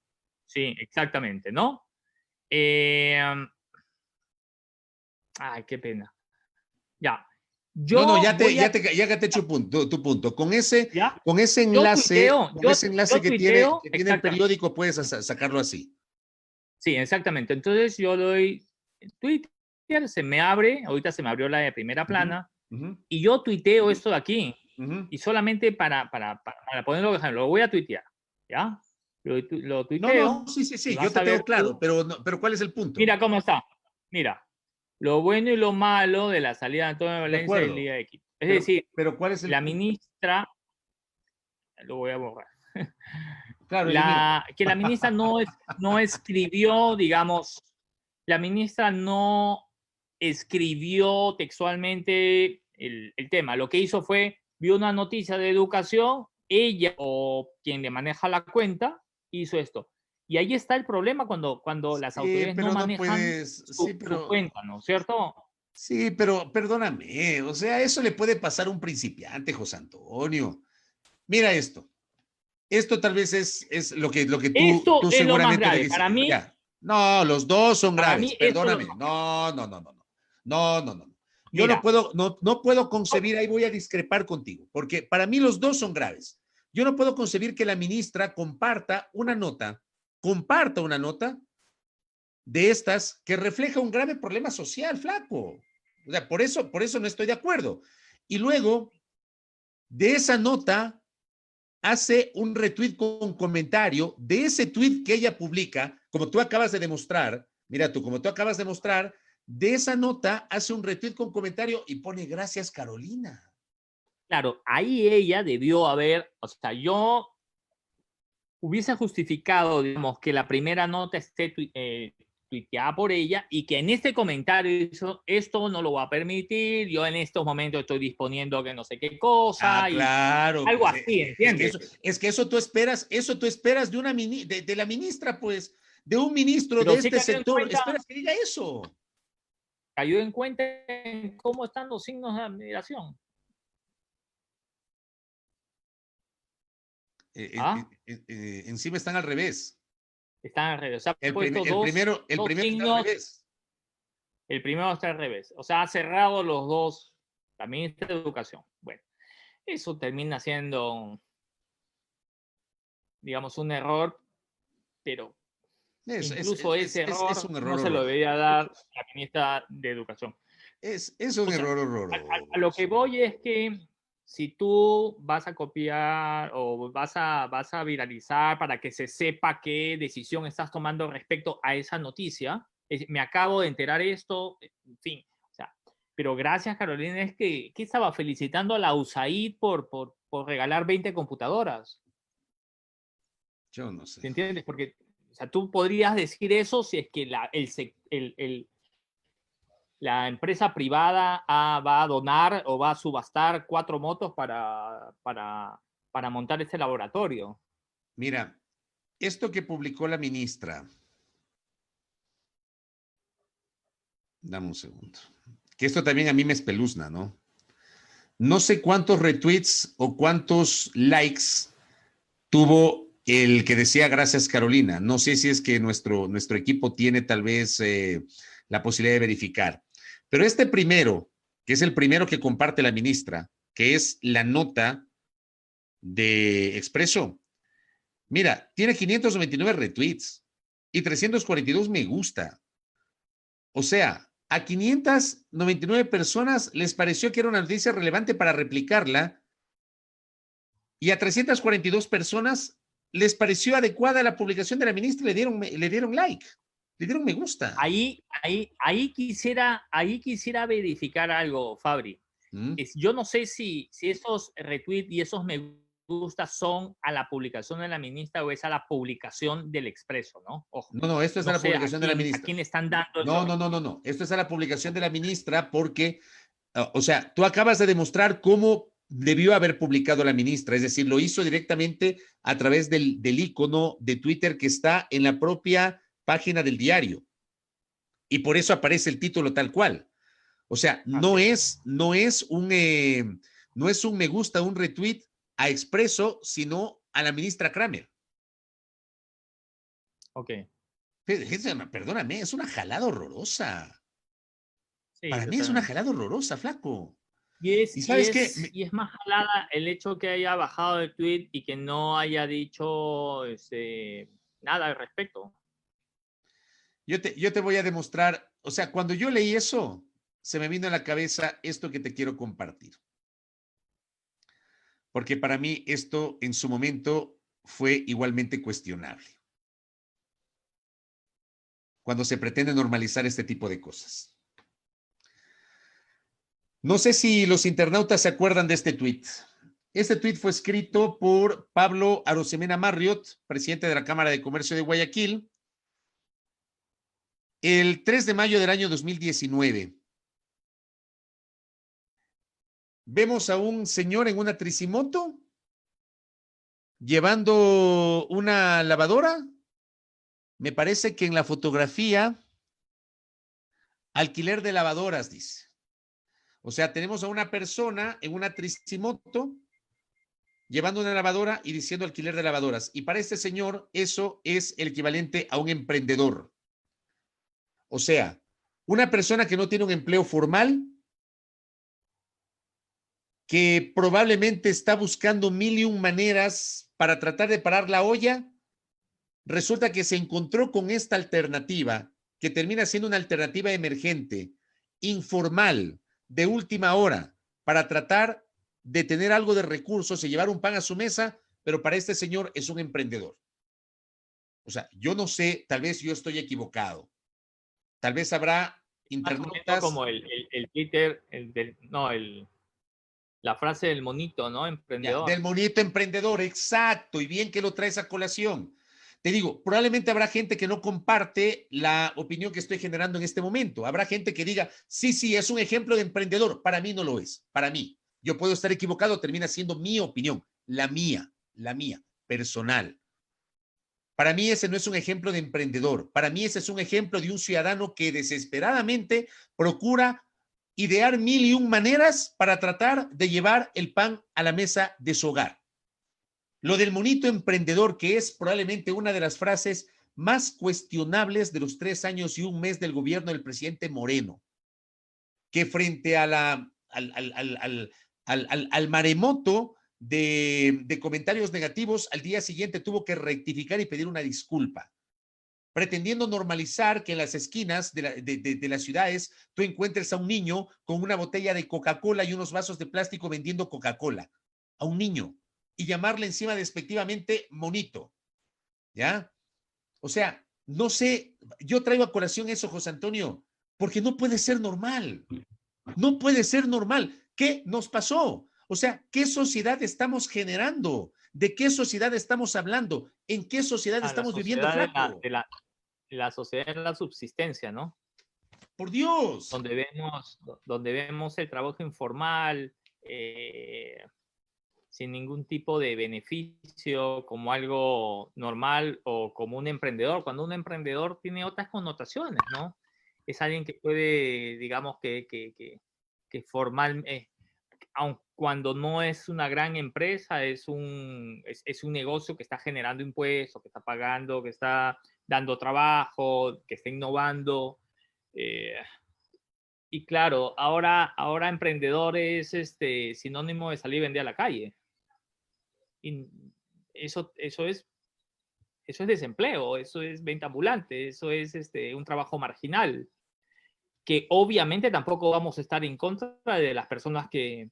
S2: Sí, exactamente, ¿no? Ay, qué pena. Ya.
S1: No, no,
S2: Yo voy a...
S1: ya te he hecho tu punto.
S2: ¿Ya?
S1: Con ese
S2: Yo
S1: enlace,
S2: tuiteo,
S1: con ese enlace
S2: yo tuiteo,
S1: que tiene el
S2: exactamente.
S1: periódico, puedes sacarlo así.
S2: Sí, exactamente. Entonces yo doy Twitter, se me abre, ahorita se me abrió la de primera plana, y yo tuiteo esto de aquí. Y solamente para ponerlo, lo voy a tuitear, ¿ya? Lo
S1: No, no,
S2: tuiteo y
S1: sí, yo
S2: vas
S1: te
S2: a
S1: tengo
S2: ver
S1: claro,
S2: tú.
S1: pero, pero ¿cuál es el punto?
S2: Mira cómo está. Mira, lo bueno y lo malo de la salida de Antonio
S1: De
S2: Valencia de
S1: acuerdo,
S2: Liga X. Es decir,
S1: pero ¿cuál es el
S2: la
S1: punto?
S2: ministra, lo voy a borrar,
S1: Claro, elimínalo.
S2: que la ministra no escribió, digamos, la ministra no escribió textualmente el tema. Lo que hizo fue, vio una noticia de educación, ella o quien le maneja la cuenta hizo esto. Y ahí está el problema cuando las autoridades no
S1: Pero no
S2: manejan
S1: puedes,
S2: su cuenta, ¿no es cierto?
S1: sí, pero perdóname, o sea, eso le puede pasar a un principiante, José Antonio. Mira esto. Esto tal vez es lo que
S2: Esto
S1: tú
S2: es lo más
S1: seguramente
S2: grave.
S1: dijiste. Ya. No, los dos son
S2: Para
S1: graves,
S2: mí esto es lo
S1: perdóname.
S2: más grave.
S1: No, no, no, no, no. No, no, no. Yo
S2: Mira,
S1: no puedo concebir, ahí voy a discrepar contigo, porque para mí los dos son graves. Yo no puedo concebir que la ministra comparta una nota de estas que refleja un grave problema social, flaco. O sea, por eso no estoy de acuerdo. Y luego, de esa nota, hace un retweet con comentario de ese tweet que ella publica, como tú acabas de demostrar, mira tú, como tú acabas de mostrar, de esa nota hace un retweet con comentario y pone gracias Carolina.
S2: claro, ahí ella debió haber, o sea, yo hubiese justificado, digamos, que la primera nota esté tuiteada por ella y que en este comentario hizo, esto no lo va a permitir, yo en estos momentos estoy disponiendo que no sé qué
S1: Ah,
S2: cosa y
S1: claro,
S2: algo
S1: pues
S2: así, ¿entiendes?
S1: es que eso tú esperas de de la ministra, pues, de un ministro de
S2: Pero sí
S1: este sector, esperas que diga eso.
S2: cayó en cuenta en cómo están los signos de admiración. ¿Ah?
S1: Encima están al revés.
S2: Están al revés. O sea, ha puesto
S1: El
S2: dos
S1: primero está al
S2: signos.
S1: revés.
S2: El primero está al revés. O sea, ha cerrado los dos. La ministra de Educación. Bueno, eso termina siendo, digamos, un error, pero incluso ese
S1: Es
S2: error
S1: un
S2: no
S1: error
S2: se lo
S1: horroroso.
S2: debería dar a la ministra de Educación.
S1: Es un
S2: O sea,
S1: error
S2: a lo que
S1: horroroso.
S2: voy es que si tú vas a copiar o vas a viralizar para que se sepa qué decisión estás tomando respecto a esa noticia, me acabo de enterar esto, en fin, o sea, pero gracias Carolina, es que estaba felicitando a la USAID por regalar 20 computadoras,
S1: Yo no sé.
S2: ¿te entiendes? Porque, o sea, tú podrías decir eso si es que la empresa privada va a donar o va a subastar 4 motos para montar este laboratorio.
S1: Mira, esto que publicó la ministra, dame un segundo, que esto también a mí me espeluzna, ¿no? No sé cuántos retweets o cuántos likes tuvo el que decía gracias Carolina. No sé si es que nuestro equipo tiene tal vez la posibilidad de verificar. Pero este primero, que es el primero que comparte la ministra, que es la nota de Expreso, mira, tiene 529 retweets y 342 me gusta. O sea, a 599 personas les pareció que era una noticia relevante para replicarla y a 342 personas les pareció adecuada la publicación de la ministra y le dieron like, le dieron me gusta.
S2: Ahí quisiera verificar algo, Fabri. Yo no sé si esos retweets y esos me gusta son a la publicación de la ministra o es a la publicación del Expreso, ¿no? Ojo,
S1: No, esto es a
S2: no
S1: la
S2: sé
S1: publicación de la
S2: a
S1: ministra.
S2: quién están dando
S1: No. Esto es a la publicación de la ministra porque, o sea, tú acabas de demostrar cómo debió haber publicado la ministra, es decir, lo hizo directamente a través del icono de Twitter que está en la propia página del diario. Y por eso aparece el título tal cual. O sea, no es un me gusta, un retweet a Expreso, sino a la ministra Kramer.
S2: Ok.
S1: Perdóname, es una jalada horrorosa.
S2: Sí,
S1: Para mí es una
S2: totalmente.
S1: jalada horrorosa, flaco.
S2: Y
S1: ¿Y sabes qué?
S2: y es más jalada el hecho que haya bajado el tweet y que no haya dicho nada al respecto.
S1: Yo te voy a demostrar, o sea, cuando yo leí eso, se me vino a la cabeza esto que te quiero compartir. Porque para mí esto en su momento fue igualmente cuestionable. Cuando se pretende normalizar este tipo de cosas. No sé si los internautas se acuerdan de este tuit. Este tuit fue escrito por Pablo Arosemena Marriott, presidente de la Cámara de Comercio de Guayaquil, el 3 de mayo del año 2019. Vemos a un señor en una tricimoto llevando una lavadora. Me parece que en la fotografía, alquiler de lavadoras, dice. O sea, tenemos a una persona en una tricimoto llevando una lavadora y diciendo alquiler de lavadoras. Y para este señor, eso es el equivalente a un emprendedor. O sea, una persona que no tiene un empleo formal, que probablemente está buscando mil y un maneras para tratar de parar la olla, resulta que se encontró con esta alternativa, que termina siendo una alternativa emergente, informal, de última hora, para tratar de tener algo de recursos y llevar un pan a su mesa, pero para este señor es un emprendedor. O sea, yo no sé, tal vez yo estoy equivocado. Tal vez habrá
S2: Más o menos
S1: internautas.
S2: como el Twitter, la frase del monito, ¿no?
S1: Ya,
S2: Emprendedor.
S1: del monito emprendedor, exacto, y bien que lo traes a colación. Te digo, probablemente habrá gente que no comparte la opinión que estoy generando en este momento. Habrá gente que diga, sí, sí, es un ejemplo de emprendedor. Para mí no lo es, para mí. Yo puedo estar equivocado, termina siendo mi opinión, la mía, personal. Para mí ese no es un ejemplo de emprendedor. Para mí ese es un ejemplo de un ciudadano que desesperadamente procura idear mil y un maneras para tratar de llevar el pan a la mesa de su hogar. Lo del monito emprendedor, que es probablemente una de las frases más cuestionables de los 3 años y un mes del gobierno del presidente Moreno, que frente a al maremoto de comentarios negativos, al día siguiente tuvo que rectificar y pedir una disculpa, pretendiendo normalizar que en las esquinas de las ciudades tú encuentres a un niño con una botella de Coca-Cola y unos vasos de plástico vendiendo Coca-Cola. A un niño. Y llamarle encima despectivamente monito. ¿Ya? O sea, no sé, yo traigo a colación eso, José Antonio, porque no puede ser normal. No puede ser normal. ¿Qué nos pasó? O sea, ¿qué sociedad estamos generando? ¿De qué sociedad estamos hablando? ¿En qué sociedad
S2: La
S1: estamos viviendo,
S2: sociedad
S1: flaco?
S2: la sociedad de la subsistencia, ¿no?
S1: Por Dios.
S2: Donde vemos el trabajo informal, sin ningún tipo de beneficio, como algo normal o como un emprendedor. Cuando un emprendedor tiene otras connotaciones, ¿no? Es alguien que puede, digamos, que formal, aun cuando no es una gran empresa, es un negocio que está generando impuestos, que está pagando, que está dando trabajo, que está innovando. Eh, y claro, ahora emprendedor es sinónimo de salir y vender a la calle. Y eso es desempleo, eso es venta ambulante, eso es un trabajo marginal, que obviamente tampoco vamos a estar en contra de las personas que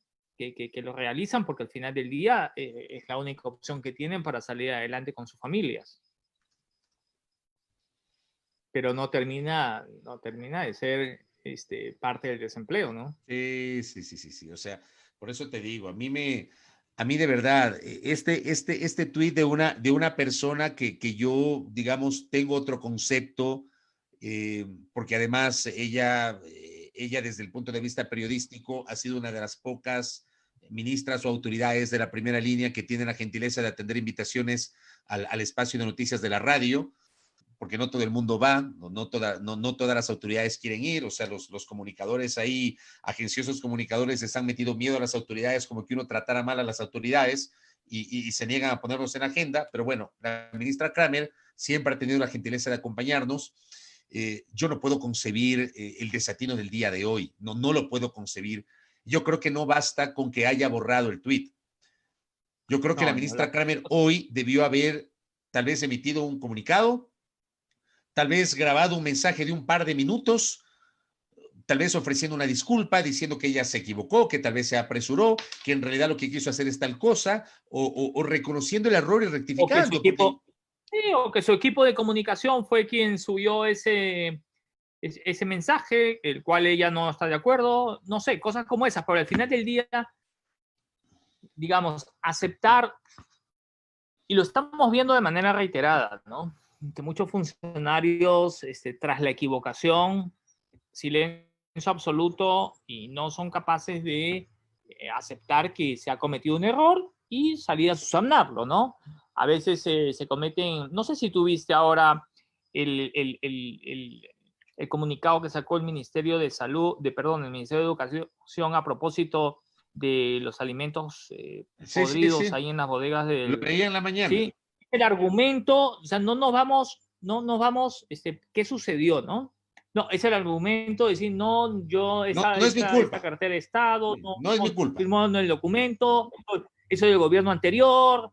S2: lo realizan, porque al final del día es la única opción que tienen para salir adelante con sus familias. Pero no termina de ser parte del desempleo, ¿no?
S1: Sí, sí, sí, sí, sí. O sea, por eso te digo, a mí de verdad, este tuit de una persona que yo, digamos, tengo otro concepto, porque además ella desde el punto de vista periodístico ha sido una de las pocas ministras o autoridades de la primera línea que tienen la gentileza de atender invitaciones al espacio de noticias de la radio. porque no todo el mundo va, no todas las autoridades quieren ir, o sea, los comunicadores ahí, agenciosos comunicadores, les han metido miedo a las autoridades, como que uno tratara mal a las autoridades y se niegan a ponerlos en agenda, pero bueno, la ministra Kramer siempre ha tenido la gentileza de acompañarnos. Yo no puedo concebir el desatino del día de hoy, no lo puedo concebir. Yo creo que no basta con que haya borrado el tuit. Yo creo que la ministra Kramer hoy debió haber tal vez emitido un comunicado, tal vez grabado un mensaje de un par de minutos, tal vez ofreciendo una disculpa, diciendo que ella se equivocó, que tal vez se apresuró, que en realidad lo que quiso hacer es tal cosa, o reconociendo el error y rectificando.
S2: O que su equipo de comunicación fue quien subió ese mensaje, el cual ella no está de acuerdo, no sé, cosas como esas, pero al final del día, digamos, aceptar, y lo estamos viendo de manera reiterada, ¿no? Que muchos funcionarios, tras la equivocación, silencio absoluto y no son capaces de aceptar que se ha cometido un error y salir a subsanarlo, ¿no? A veces se cometen, no sé si tuviste ahora el comunicado que sacó el Ministerio de Salud, el Ministerio de Educación a propósito de los alimentos podridos ahí en las bodegas del...
S1: Lo leí en la mañana.
S2: Sí, el argumento, o sea, no nos vamos, ¿qué sucedió, no? No, es el argumento de decir, no, yo,
S1: no es mi culpa.
S2: Esta cartera de Estado,
S1: no es mi culpa.
S2: Firmó en el documento, eso del gobierno anterior,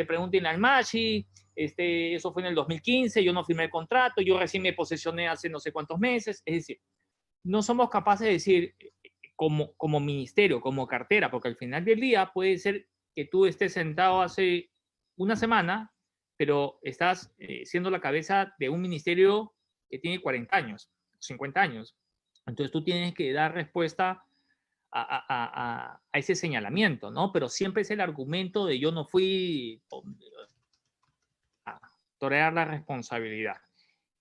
S2: pregúntenle al Machi, eso fue en el 2015, yo no firmé el contrato, yo recién me posesioné hace no sé cuántos meses, es decir, no somos capaces de decir como ministerio, como cartera, porque al final del día puede ser que tú estés sentado hace una semana, pero estás siendo la cabeza de un ministerio que tiene 40 años, 50 años. Entonces tú tienes que dar respuesta a ese señalamiento, ¿no? Pero siempre es el argumento de yo no fui a torear la responsabilidad.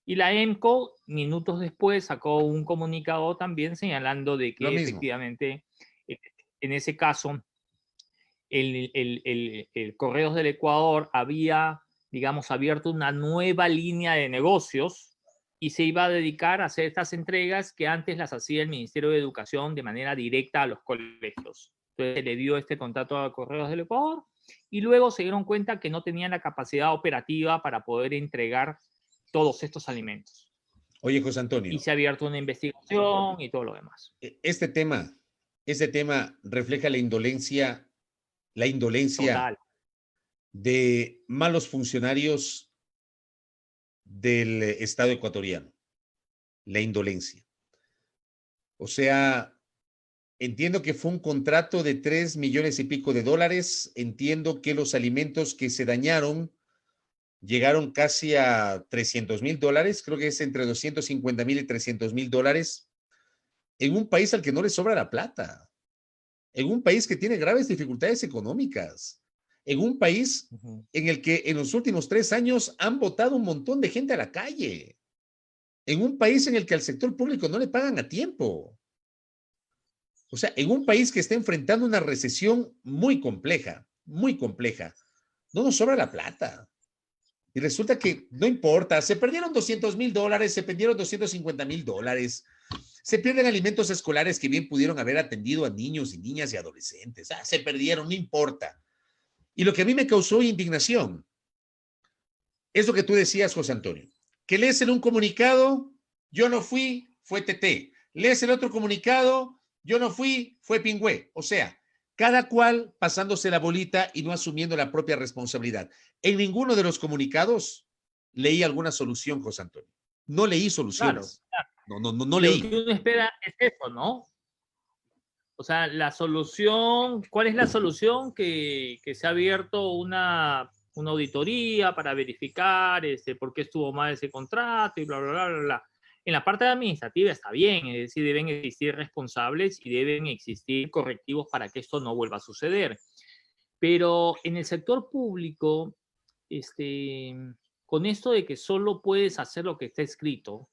S2: Y la EMCO, minutos después, sacó un comunicado también señalando de que efectivamente, en ese caso, el Correos del Ecuador había, digamos, abierto una nueva línea de negocios y se iba a dedicar a hacer estas entregas que antes las hacía el Ministerio de Educación de manera directa a los colegios. Entonces se le dio este contrato a Correos del Ecuador y luego se dieron cuenta que no tenían la capacidad operativa para poder entregar todos estos alimentos.
S1: Oye, José Antonio.
S2: Y se ha abierto una investigación y todo lo demás.
S1: Este tema refleja la indolencia
S2: Total.
S1: de malos funcionarios del Estado ecuatoriano. La indolencia. O sea, entiendo que fue un contrato de 3 millones y pico de dólares. Entiendo que los alimentos que se dañaron llegaron casi a $300,000. Creo que es entre 250,000 y $300,000 en un país al que no le sobra la plata, en un país que tiene graves dificultades económicas, en un país en el que en los últimos 3 años han botado un montón de gente a la calle, en un país en el que al sector público no le pagan a tiempo. O sea, en un país que está enfrentando una recesión muy compleja, no nos sobra la plata. Y resulta que no importa, se perdieron $200,000, se perdieron $250,000, se pierden alimentos escolares que bien pudieron haber atendido a niños y niñas y adolescentes. Se perdieron, no importa. Y lo que a mí me causó indignación es lo que tú decías, José Antonio, que lees en un comunicado, yo no fui, fue TT. Lees el otro comunicado, yo no fui, fue Pingüe. O sea, cada cual pasándose la bolita y no asumiendo la propia responsabilidad. En ninguno de los comunicados leí alguna solución, José Antonio. No leí soluciones. Claro. No leí.
S2: Lo que uno espera es eso, ¿no? O sea, la solución, ¿cuál es la solución? Que se ha abierto una auditoría para verificar por qué estuvo mal ese contrato y bla, bla, bla, bla, bla. En la parte administrativa está bien, es decir, deben existir responsables y deben existir correctivos para que esto no vuelva a suceder. Pero en el sector público, con esto de que solo puedes hacer lo que está escrito,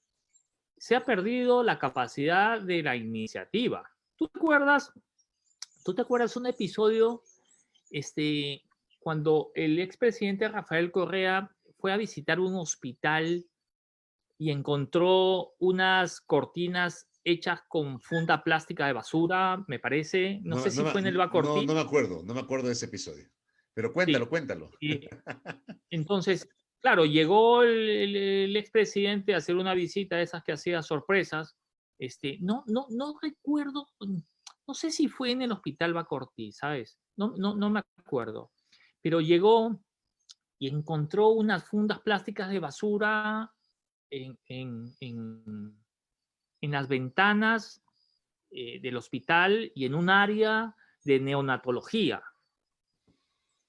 S2: se ha perdido la capacidad de la iniciativa. ¿Tú te acuerdas un episodio cuando el expresidente Rafael Correa fue a visitar un hospital y encontró unas cortinas hechas con funda plástica de basura, me parece. No sé si fue en el Bacorti.
S1: No me acuerdo de ese episodio. Pero
S2: Sí.
S1: cuéntalo.
S2: Entonces, claro, llegó el expresidente a hacer una visita de esas que hacía sorpresas. No recuerdo, no sé si fue en el Hospital Bacorti, ¿sabes? No me acuerdo. Pero llegó y encontró unas fundas plásticas de basura en las ventanas del hospital y en un área de neonatología.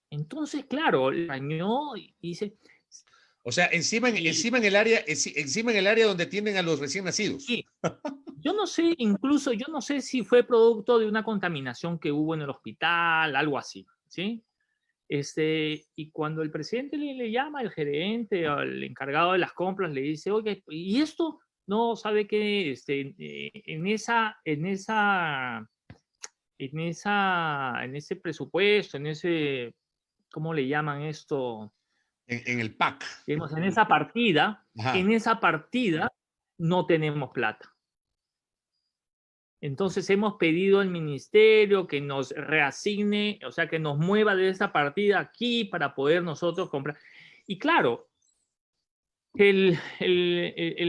S2: Entonces, claro, le extrañó y dice...
S1: O sea, encima en el área donde tienen a los recién nacidos.
S2: Sí. Yo no sé, incluso yo no sé si fue producto de una contaminación que hubo en el hospital, algo así, ¿sí? Y cuando el presidente le llama al gerente o al encargado de las compras, le dice, oye, ¿y esto? No, sabe que en ese presupuesto, ¿cómo le llaman esto?
S1: En el PAC.
S2: Digamos, en
S1: Ajá.
S2: esa partida no tenemos plata. Entonces hemos pedido al ministerio que nos reasigne, o sea, que nos mueva de esa partida aquí para poder nosotros comprar. Y claro, el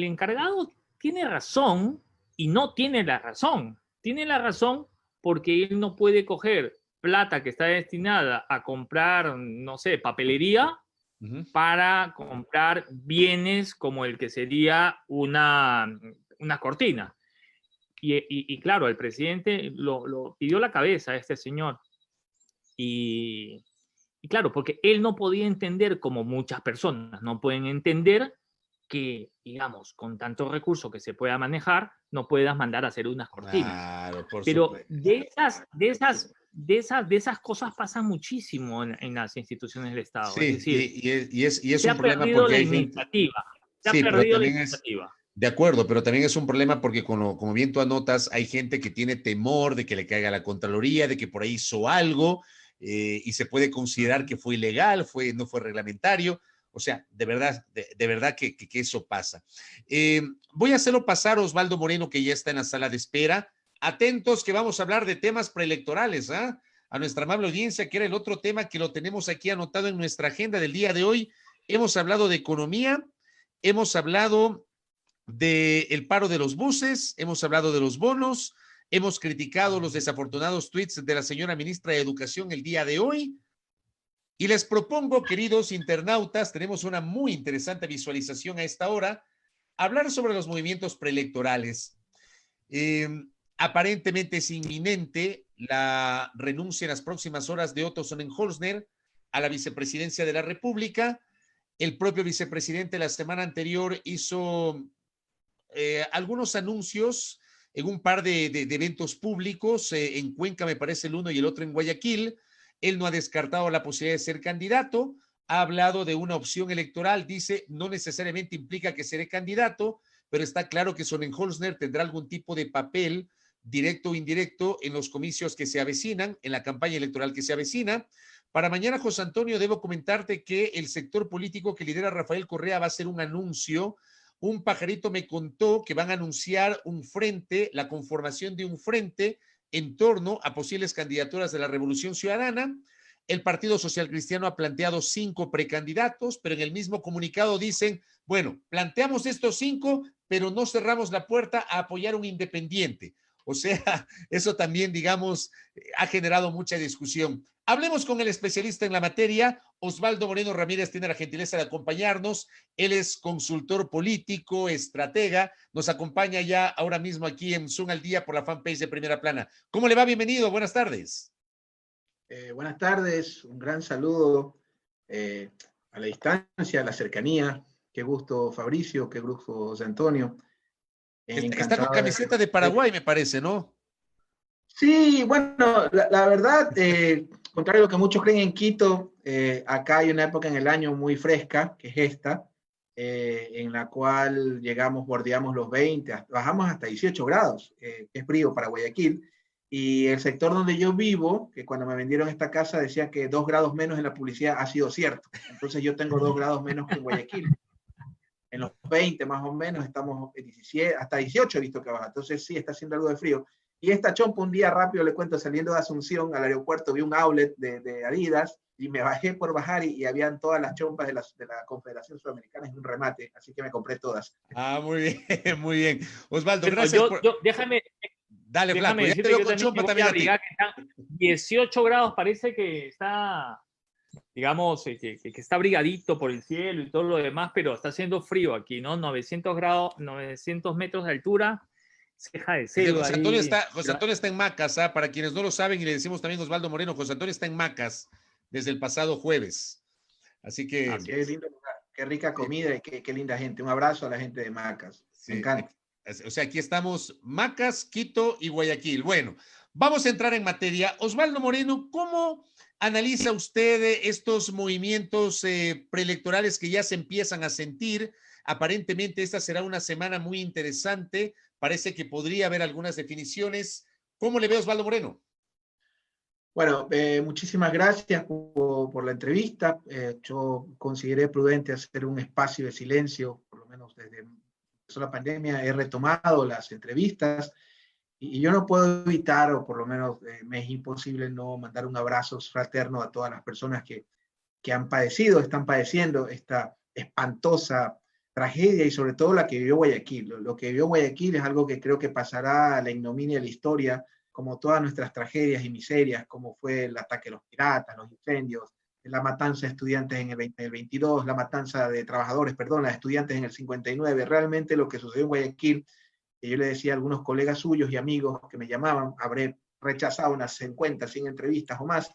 S2: encargado tiene razón y no tiene la razón. Tiene la razón porque él no puede coger plata que está destinada a comprar, no sé, papelería, para comprar bienes como el que sería una cortina. Y claro, el presidente lo pidió la cabeza a este señor. Y claro, porque él no podía entender, como muchas personas no pueden entender, que, digamos, con tantos recursos que se pueda manejar, no puedas mandar a hacer unas cortinas.
S1: Claro, por
S2: Pero
S1: supuesto.
S2: de esas cosas pasan muchísimo en las instituciones del Estado. Es
S1: Sí,
S2: decir,
S1: y es
S2: se
S1: un
S2: ha
S1: problema
S2: perdido
S1: porque
S2: la
S1: hay gente.
S2: iniciativa. Se ha
S1: Sí, pero
S2: perdido la
S1: también es.
S2: iniciativa.
S1: De acuerdo, pero también es un problema porque, como bien tú anotas, hay gente que tiene temor de que le caiga la Contraloría, de que por ahí hizo algo y se puede considerar que fue ilegal, no fue reglamentario. O sea, de verdad que eso pasa. Voy a hacerlo pasar a Osvaldo Moreno, que ya está en la sala de espera. Atentos que vamos a hablar de temas preelectorales, ¿ah? A nuestra amable audiencia, que era el otro tema que lo tenemos aquí anotado en nuestra agenda del día de hoy. Hemos hablado de economía, hemos hablado del paro de los buses, hemos hablado de los bonos, hemos criticado los desafortunados tweets de la señora ministra de Educación el día de hoy. Y les propongo, queridos internautas, tenemos una muy interesante visualización a esta hora, hablar sobre los movimientos preelectorales. Aparentemente es inminente la renuncia en las próximas horas de Otto Sonnenholzner a la vicepresidencia de la República. El propio vicepresidente la semana anterior hizo algunos anuncios en un par de eventos públicos, en Cuenca me parece el uno y el otro en Guayaquil. Él no ha descartado la posibilidad de ser candidato, ha hablado de una opción electoral, dice, no necesariamente implica que seré candidato, pero está claro que Sonnenholzner tendrá algún tipo de papel, directo o indirecto, en los comicios que se avecinan, en la campaña electoral que se avecina. Para mañana, José Antonio, debo comentarte que el sector político que lidera Rafael Correa va a hacer un anuncio. Un pajarito me contó que van a anunciar un frente, la conformación de un frente en torno a posibles candidaturas de la Revolución Ciudadana. El Partido Social Cristiano ha planteado 5 precandidatos, pero en el mismo comunicado dicen, bueno, planteamos estos 5, pero no cerramos la puerta a apoyar un independiente. O sea, eso también, digamos, ha generado mucha discusión. Hablemos con el especialista en la materia. Osvaldo Moreno Ramírez tiene la gentileza de acompañarnos. Él es consultor político, estratega. Nos acompaña ya ahora mismo aquí en Zoom al Día por la fanpage de Primera Plana. ¿Cómo le va? Bienvenido. Buenas tardes.
S3: Buenas tardes. Un gran saludo a la distancia, a la cercanía. Qué gusto, Fabricio. Qué gusto, José Antonio.
S1: Está con camiseta de Paraguay, me parece, ¿no?
S3: Sí, bueno, la verdad, contrario a lo que muchos creen en Quito, acá hay una época en el año muy fresca, que es esta, en la cual bordeamos los 20, bajamos hasta 18 grados, que es frío para Guayaquil. Y el sector donde yo vivo, que cuando me vendieron esta casa decía que 2 grados menos en la publicidad ha sido cierto. Entonces yo tengo 2 grados menos que en Guayaquil. en los 20 más o menos, estamos en 17, hasta 18 he visto que baja, entonces sí, está haciendo algo de frío. Y esta chompa un día rápido, le cuento, saliendo de Asunción al aeropuerto, vi un outlet de Adidas, y me bajé por bajar y habían todas las chompas de la Confederación Sudamericana en un remate, así que me compré todas.
S1: Ah, muy bien, muy bien. Osvaldo,
S2: Pero
S1: gracias por...
S2: déjame
S1: Dale, flaco, ya te
S2: decirte
S1: veo
S2: que
S1: con
S2: yo
S1: chompa
S2: también
S1: también
S2: voy a
S1: a
S2: abrigar,
S1: ti.
S2: que están 18 grados, parece que está, digamos, que está abrigadito por el cielo y todo lo demás, pero está haciendo frío aquí, ¿no? 900 grados, 900 metros de altura, ceja de
S1: Es que
S2: selva ahí.
S1: José Antonio está en Macas, ¿ah? Para quienes no lo saben, y le decimos también a Osvaldo Moreno, José Antonio está en Macas desde el pasado jueves. Así que...
S3: Qué lindo lugar, qué rica comida y qué linda gente. Un abrazo a la gente de Macas. Me encanta.
S1: O sea, aquí estamos Macas, Quito y Guayaquil. Bueno, vamos a entrar en materia. Osvaldo Moreno, ¿cómo analiza usted estos movimientos preelectorales que ya se empiezan a sentir? Aparentemente esta será una semana muy interesante. Parece que podría haber algunas definiciones. ¿Cómo le ve Osvaldo Moreno?
S3: Bueno, muchísimas gracias por la entrevista. Yo consideré prudente hacer un espacio de silencio, por lo menos desde la pandemia he retomado las entrevistas y yo no puedo evitar, o por lo menos me es imposible no mandar un abrazo fraterno a todas las personas que han padecido, están padeciendo esta espantosa tragedia y sobre todo la que vivió Guayaquil. Lo que vivió Guayaquil es algo que creo que pasará a la ignominia de la historia, como todas nuestras tragedias y miserias, como fue el ataque a los piratas, los incendios, la matanza de estudiantes en el 22, la matanza de trabajadores, perdón, las estudiantes en el 59. Realmente lo que sucedió en Guayaquil, que yo le decía a algunos colegas suyos y amigos que me llamaban, habré rechazado unas 50, 100 entrevistas o más,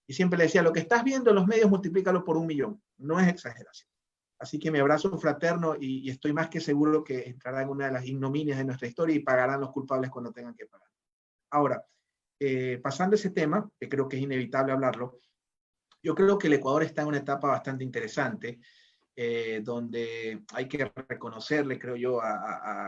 S3: y siempre le decía, lo que estás viendo en los medios, multiplícalo por 1.000.000, no es exageración. Así que mi abrazo fraterno y estoy más que seguro que entrará en una de las ignominias de nuestra historia y pagarán los culpables cuando tengan que pagar. Ahora, pasando ese tema, que creo que es inevitable hablarlo, yo creo que el Ecuador está en una etapa bastante interesante, donde hay que reconocerle, creo yo,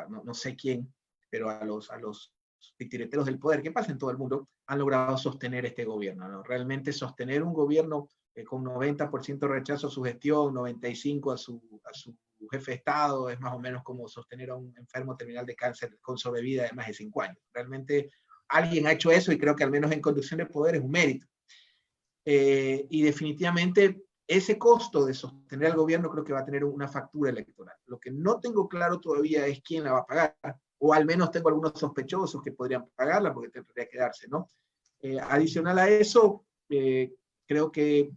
S3: no sé quién, pero a los titireteros del poder, que pasa en todo el mundo, han logrado sostener este gobierno, ¿no? Realmente sostener un gobierno con 90% de rechazo a su gestión, 95% a su jefe de Estado, es más o menos como sostener a un enfermo terminal de cáncer con sobrevida de más de 5 años. Realmente alguien ha hecho eso y creo que al menos en conducción de poder es un mérito. Y definitivamente ese costo de sostener al gobierno creo que va a tener una factura electoral. Lo que no tengo claro todavía es quién la va a pagar, o al menos tengo algunos sospechosos que podrían pagarla porque tendría que darse, ¿no? Adicional a eso, creo que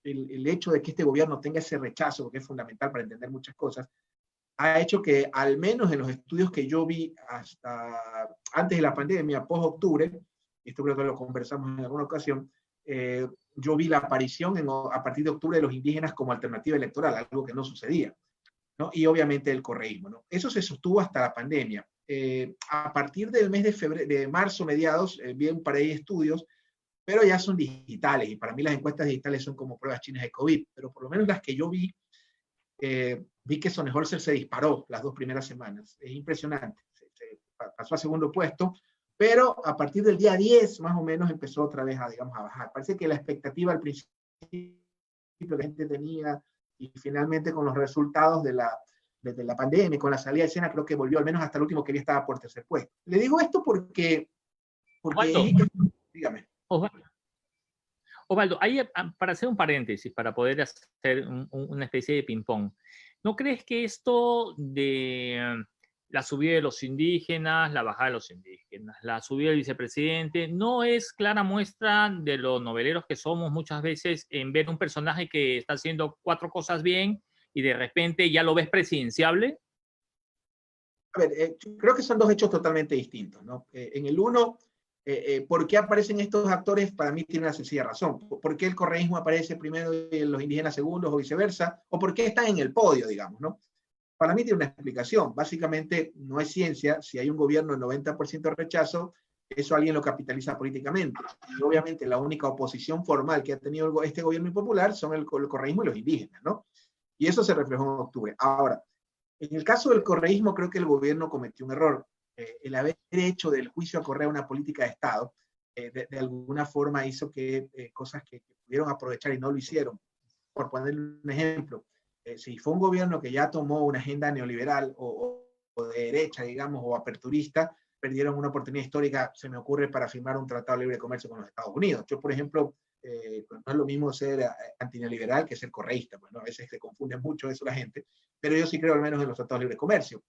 S3: el hecho de que este gobierno tenga ese rechazo, que es fundamental para entender muchas cosas, ha hecho que al menos en los estudios que yo vi hasta antes de la pandemia, post-octubre, esto creo que lo conversamos en alguna ocasión, yo vi la aparición a partir de octubre de los indígenas como alternativa electoral, algo que no sucedía, ¿no? Y obviamente el correísmo, ¿no? Eso se sostuvo hasta la pandemia. A partir del mes de marzo, mediados, vi un par de estudios, pero ya son digitales, y para mí las encuestas digitales son como pruebas chinas de COVID, pero por lo menos las que yo vi, vi que Sonnenholzer se disparó las 2 primeras semanas. Es impresionante. Se pasó a segundo puesto, pero a partir del día 10 más o menos empezó otra vez digamos, a bajar. Parece que la expectativa al principio que la gente tenía y finalmente con los resultados de la pandemia, con la salida de escena, creo que volvió al menos hasta el último que ya estaba por tercer puesto. Le digo esto porque dígame.
S2: Osvaldo, ahí, para hacer un paréntesis, para poder hacer una especie de ping-pong, ¿no crees que esto de la subida de los indígenas, la bajada de los indígenas, la subida del vicepresidente, no es clara muestra de los noveleros que somos muchas veces en ver un personaje que está haciendo 4 cosas bien y de repente ya lo ves presidenciable?
S3: A ver, creo que son 2 hechos totalmente distintos, ¿no? En el uno, ¿por qué aparecen estos actores? Para mí tiene una sencilla razón. ¿Por qué el correísmo aparece primero y los indígenas segundos o viceversa? ¿O por qué están en el podio, digamos, ¿no? Para mí tiene una explicación. Básicamente, no es ciencia. Si hay un gobierno de 90% de rechazo, eso alguien lo capitaliza políticamente. Y obviamente la única oposición formal que ha tenido este gobierno impopular son el correísmo y los indígenas, ¿no? Y eso se reflejó en octubre. Ahora, en el caso del correísmo, creo que el gobierno cometió un error. El haber hecho del juicio a Correa una política de Estado, de alguna forma hizo que cosas que pudieron aprovechar y no lo hicieron. Por poner un ejemplo, si fue un gobierno que ya tomó una agenda neoliberal o de derecha, digamos, o aperturista, perdieron una oportunidad histórica, se me ocurre, para firmar un tratado de libre comercio con los Estados Unidos. Yo, por ejemplo, no es lo mismo ser antineoliberal que ser correísta, pues, ¿no? A veces se confunde mucho eso la gente, pero yo sí creo al menos en los tratados de libre comercio,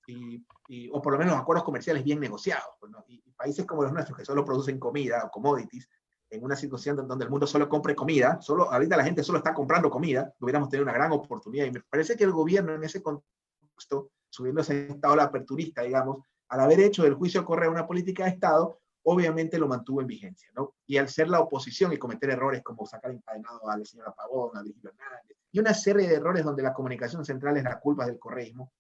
S3: o por lo menos los acuerdos comerciales bien negociados, pues, ¿no? Y países como los nuestros, que solo producen comida o commodities, en una situación donde el mundo solo compre comida, ahorita la gente solo está comprando comida, hubiéramos tenido una gran oportunidad, y me parece que el gobierno en ese contexto, subiendo ese estado aperturista, digamos, al haber hecho del juicio Correa una política de Estado, obviamente lo mantuvo en vigencia, ¿no? Y al ser la oposición y cometer errores como sacar encadenado a la señora Pavón, a Virgilio Hernández, y una serie de errores donde la comunicación central es la culpa del correísmo,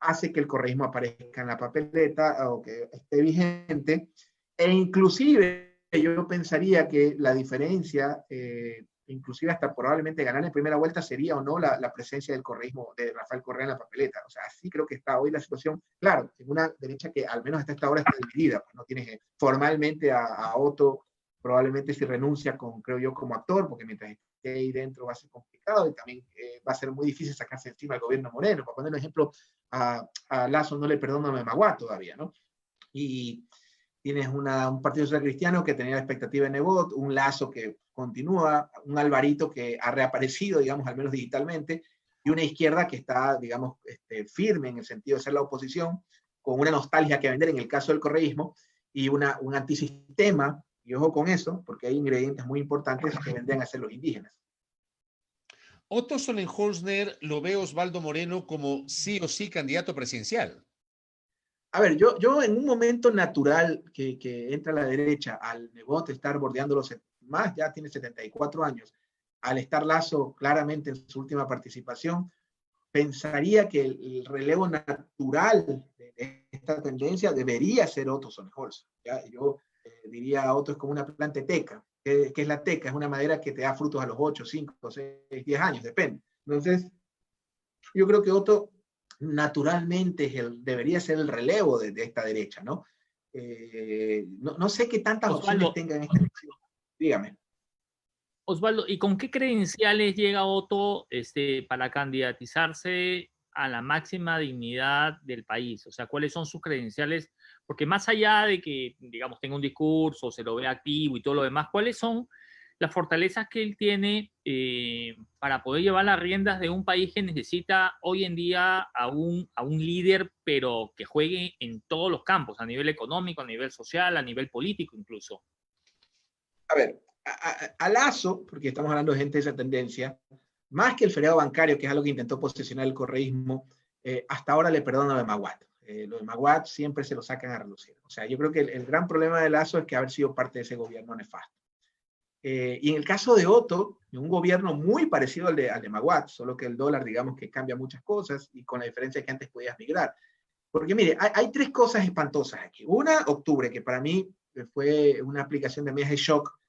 S3: hace que el correísmo aparezca en la papeleta o que esté vigente, e inclusive yo pensaría que la diferencia, inclusive hasta probablemente ganar en primera vuelta, sería o no la presencia del correísmo de Rafael Correa en la papeleta. O sea, así creo que está hoy la situación. Claro, en una derecha que al menos hasta esta hora está dividida, pues no tienes formalmente a Otto, probablemente si renuncia creo yo, como actor, porque mientras esté ahí dentro va a ser complicado, y también va a ser muy difícil sacarse encima al gobierno Moreno. Para poner un ejemplo, a Lasso no le perdona a Memagua todavía, ¿no? Y tienes un Partido Social Cristiano que tenía la expectativa de Nebot, un Lasso que continúa, un Alvarito que ha reaparecido, digamos, al menos digitalmente, y una izquierda que está, digamos, firme en el sentido de ser la oposición, con una nostalgia que vender en el caso del correísmo, y un antisistema, y ojo con eso, porque hay ingredientes muy importantes que vendrían a ser los indígenas.
S1: Otto Sonnenholzner lo ve Osvaldo Moreno como sí o sí candidato presidencial.
S3: A ver, yo en un momento natural que entra a la derecha, al Nebot estar bordeando más, ya tiene 74 años, al estar Lasso claramente en su última participación, pensaría que el relevo natural de esta tendencia debería ser Otto Sonnenholz. Yo diría Otto es como una planta teca. ¿Qué es la teca? Es una madera que te da frutos a los 8, 5, 6, 10 años, depende. Entonces, yo creo que Otto naturalmente debería ser el relevo de esta derecha, ¿no? No sé qué tantas
S2: Osvaldo,
S3: opciones tenga en esta elección. Dígame.
S2: Osvaldo, ¿y con qué credenciales llega Otto para candidatizarse a la máxima dignidad del país? O sea, ¿cuáles son sus credenciales? Porque más allá de que, digamos, tenga un discurso, se lo vea activo y todo lo demás, ¿cuáles son las fortalezas que él tiene para poder llevar las riendas de un país que necesita hoy en día a un líder, pero que juegue en todos los campos, a nivel económico, a nivel social, a nivel político incluso?
S3: A ver, a Lasso, porque estamos hablando de gente de esa tendencia, más que el feriado bancario, que es algo que intentó posesionar el correísmo, hasta ahora le perdonan a Memagua. Lo de Memagua siempre se lo sacan a relucir. O sea, yo creo que el gran problema de Lasso es que haber sido parte de ese gobierno nefasto. Y en el caso de Otto, un gobierno muy parecido al de Memagua, solo que el dólar, digamos, que cambia muchas cosas, y con la diferencia que antes podías migrar. Porque mire, hay tres cosas espantosas aquí. Una, octubre, que para mí fue una aplicación de medidas de shock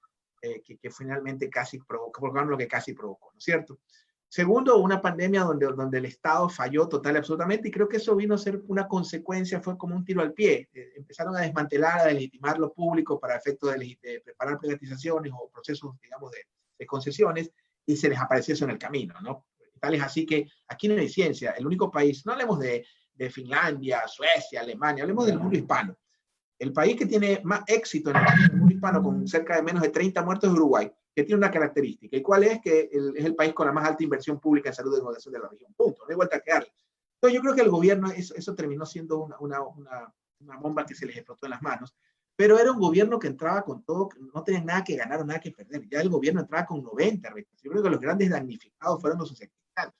S3: que finalmente casi provocaron lo que casi provocó, ¿no es cierto? Segundo, una pandemia donde el Estado falló total y absolutamente, y creo que eso vino a ser una consecuencia, fue como un tiro al pie. Empezaron a desmantelar, a delegitimar lo público para efectos de preparar privatizaciones o procesos, digamos, de concesiones, y se les apareció eso en el camino, ¿no? Tal es así que aquí no hay ciencia. El único país, no hablemos de Finlandia, Suecia, Alemania, hablemos del mundo hispano. El país que tiene más éxito en el mundo hispano, con cerca de menos de 30 muertos, es Uruguay, que tiene una característica. ¿Y cuál es? Que es el país con la más alta inversión pública en salud y educación de la región. Punto. No hay vuelta a quedarle. Entonces yo creo que el gobierno, eso terminó siendo una bomba que se les explotó en las manos, pero era un gobierno que entraba con todo, no tenía nada que ganar o nada que perder. Ya el gobierno entraba con 90 rectas. Yo creo que los grandes damnificados fueron los secretarios,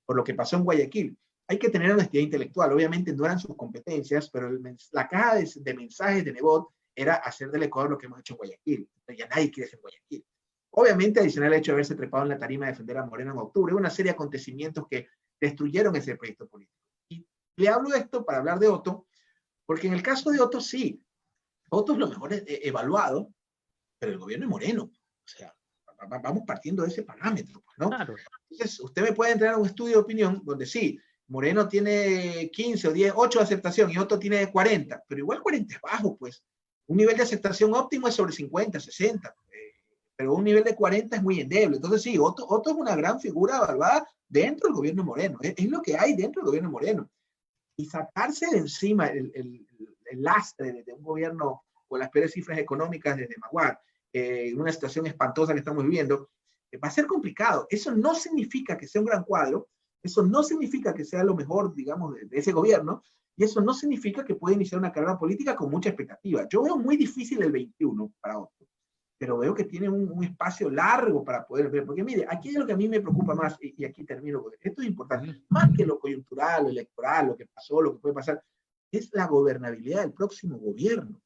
S3: por lo que pasó en Guayaquil. Hay que tener honestidad intelectual. Obviamente no eran sus competencias, pero la caja de mensajes de Nebot era hacer del Ecuador lo que hemos hecho en Guayaquil. Ya nadie quiere hacer Guayaquil. Obviamente, adicional al hecho de haberse trepado en la tarima a defender a Moreno en octubre, una serie de acontecimientos que destruyeron ese proyecto político. Y le hablo de esto para hablar de Otto, porque en el caso de Otto, sí, Otto es lo mejor evaluado, pero el gobierno es Moreno. O sea, vamos partiendo de ese parámetro, ¿no? Claro. Entonces, usted me puede entrar a un estudio de opinión donde sí, Moreno tiene 15 o 10, 8 de aceptación y Otto tiene 40, pero igual 40 es bajo, pues. Un nivel de aceptación óptimo es sobre 50, 60, pero un nivel de 40 es muy endeble. Entonces sí, Otto es una gran figura evaluada dentro del gobierno Moreno, es lo que hay dentro del gobierno Moreno. Y sacarse de encima el lastre de un gobierno con las peores cifras económicas desde Maguar, en una situación espantosa que estamos viviendo, va a ser complicado. Eso no significa que sea un gran cuadro, eso no significa que sea lo mejor, digamos, de ese gobierno, y eso no significa que pueda iniciar una carrera política con mucha expectativa. Yo veo muy difícil el 21 para otro, pero veo que tiene un espacio largo para poder ver, porque mire, aquí es lo que a mí me preocupa más, y aquí termino, porque esto es importante, más que lo coyuntural, lo electoral, lo que pasó, lo que puede pasar, es la gobernabilidad del próximo gobierno.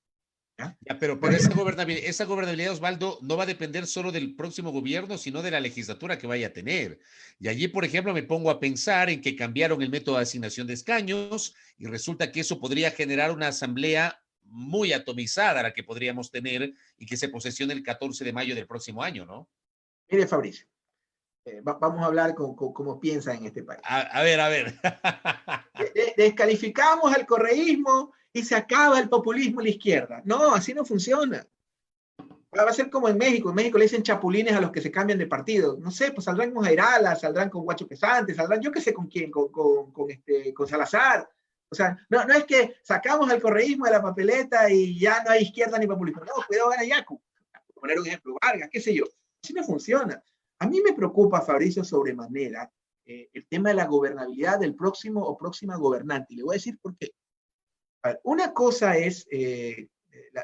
S1: Ya, pero esa gobernabilidad, Osvaldo, no va a depender solo del próximo gobierno, sino de la legislatura que vaya a tener. Y allí, por ejemplo, me pongo a pensar en que cambiaron el método de asignación de escaños y resulta que eso podría generar una asamblea muy atomizada, la que podríamos tener y que se posesione el 14 de mayo del próximo año, ¿no?
S3: Mire, Fabricio, vamos a hablar con cómo piensa en este país.
S1: A ver.
S3: Descalificamos al correísmo y se acaba el populismo en la izquierda. No, así no funciona. Va a ser como en México. En México le dicen chapulines a los que se cambian de partido. No sé, pues saldrán con Jairala, saldrán con Guacho Pesante, saldrán yo qué sé con quién, con Salazar. O sea, no es que sacamos al correísmo de la papeleta y ya no hay izquierda ni populismo. No, cuidado, gana Yacu. Por poner un ejemplo, Vargas, qué sé yo. Así no funciona. A mí me preocupa, Fabricio, sobremanera el tema de la gobernabilidad del próximo o próxima gobernante. Y le voy a decir por qué. A ver, una cosa es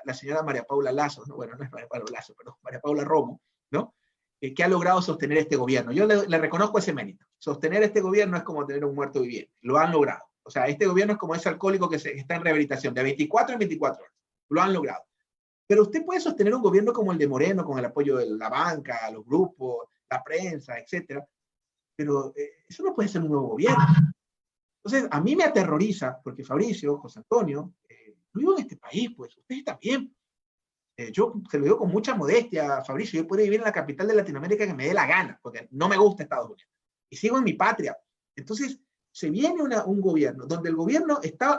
S3: la señora María Paula Lazo, ¿no? Bueno, no es María Paula Lazo, perdón, María Paula Romo, ¿no? Que ha logrado sostener este gobierno. Yo le reconozco ese mérito. Sostener este gobierno es como tener un muerto viviente. Lo han logrado. O sea, este gobierno es como ese alcohólico que está en rehabilitación, de 24 en 24 horas. Lo han logrado. Pero usted puede sostener un gobierno como el de Moreno, con el apoyo de la banca, los grupos, la prensa, etcétera. Pero eso no puede ser un nuevo gobierno. Entonces, a mí me aterroriza, porque Fabricio, José Antonio, yo vivo en este país, pues, ustedes también. Yo se lo digo con mucha modestia, Fabricio, yo puedo vivir en la capital de Latinoamérica que me dé la gana, porque no me gusta Estados Unidos. Y sigo en mi patria. Entonces, se viene un gobierno donde el gobierno está,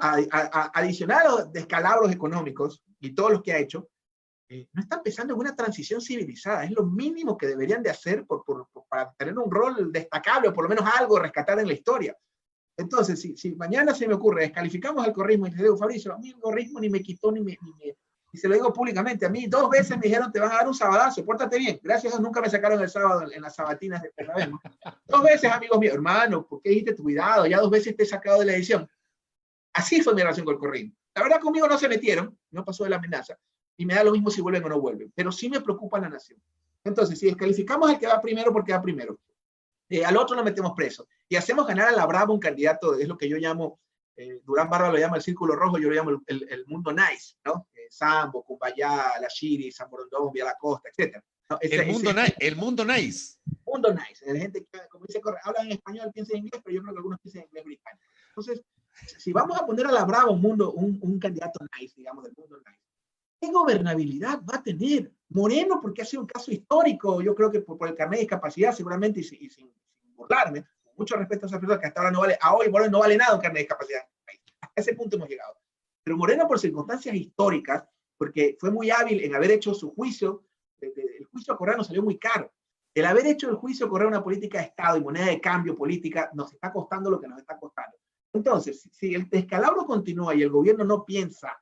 S3: adicional a los descalabros económicos y todos los que ha hecho, no está empezando en una transición civilizada. Es lo mínimo que deberían de hacer para tener un rol destacable o por lo menos algo rescatar en la historia. Entonces, si mañana se me ocurre, descalificamos al correísmo y le digo, Fabricio, a mí el correísmo ni me quitó y se lo digo públicamente, a mí 2 veces me dijeron, te van a dar un sabadazo, pórtate bien. Gracias a Dios nunca me sacaron el sábado en las sabatinas de Perrabemo. 2 veces, amigos míos, hermano, ¿por qué dijiste tu cuidado? Ya 2 veces te he sacado de la edición. Así fue mi relación con el correísmo. La verdad, conmigo no se metieron, no pasó de la amenaza, y me da lo mismo si vuelven o no vuelven, pero sí me preocupa la nación. Entonces, si descalificamos al que va primero porque va primero, al otro lo metemos preso, y hacemos ganar a la brava un candidato, es lo que yo llamo, Durán Barba lo llama el círculo rojo, yo lo llamo el mundo nice, ¿no? Sambo, Cumbayá, La Shiri, San Borondón, Vía la Costa, etc. ¿no?
S1: El mundo nice.
S3: Mundo nice. La gente que, como dice, hablan en español, piensan en inglés, pero yo creo que algunos piensan en inglés británico. Entonces, si vamos a poner a la brava un candidato nice, digamos, del mundo nice, ¿qué gobernabilidad va a tener? Moreno, porque ha sido un caso histórico, yo creo que por el carnet de discapacidad, seguramente, y sin burlarme, con mucho respeto a esa persona que hasta ahora no vale, a hoy no vale nada un carnet de discapacidad. Hasta ese punto hemos llegado. Pero Moreno, por circunstancias históricas, porque fue muy hábil en haber hecho su juicio, el juicio a Correa nos salió muy caro. El haber hecho el juicio a Correa una política de Estado y moneda de cambio política nos está costando lo que nos está costando. Entonces, si el descalabro continúa y el gobierno no piensa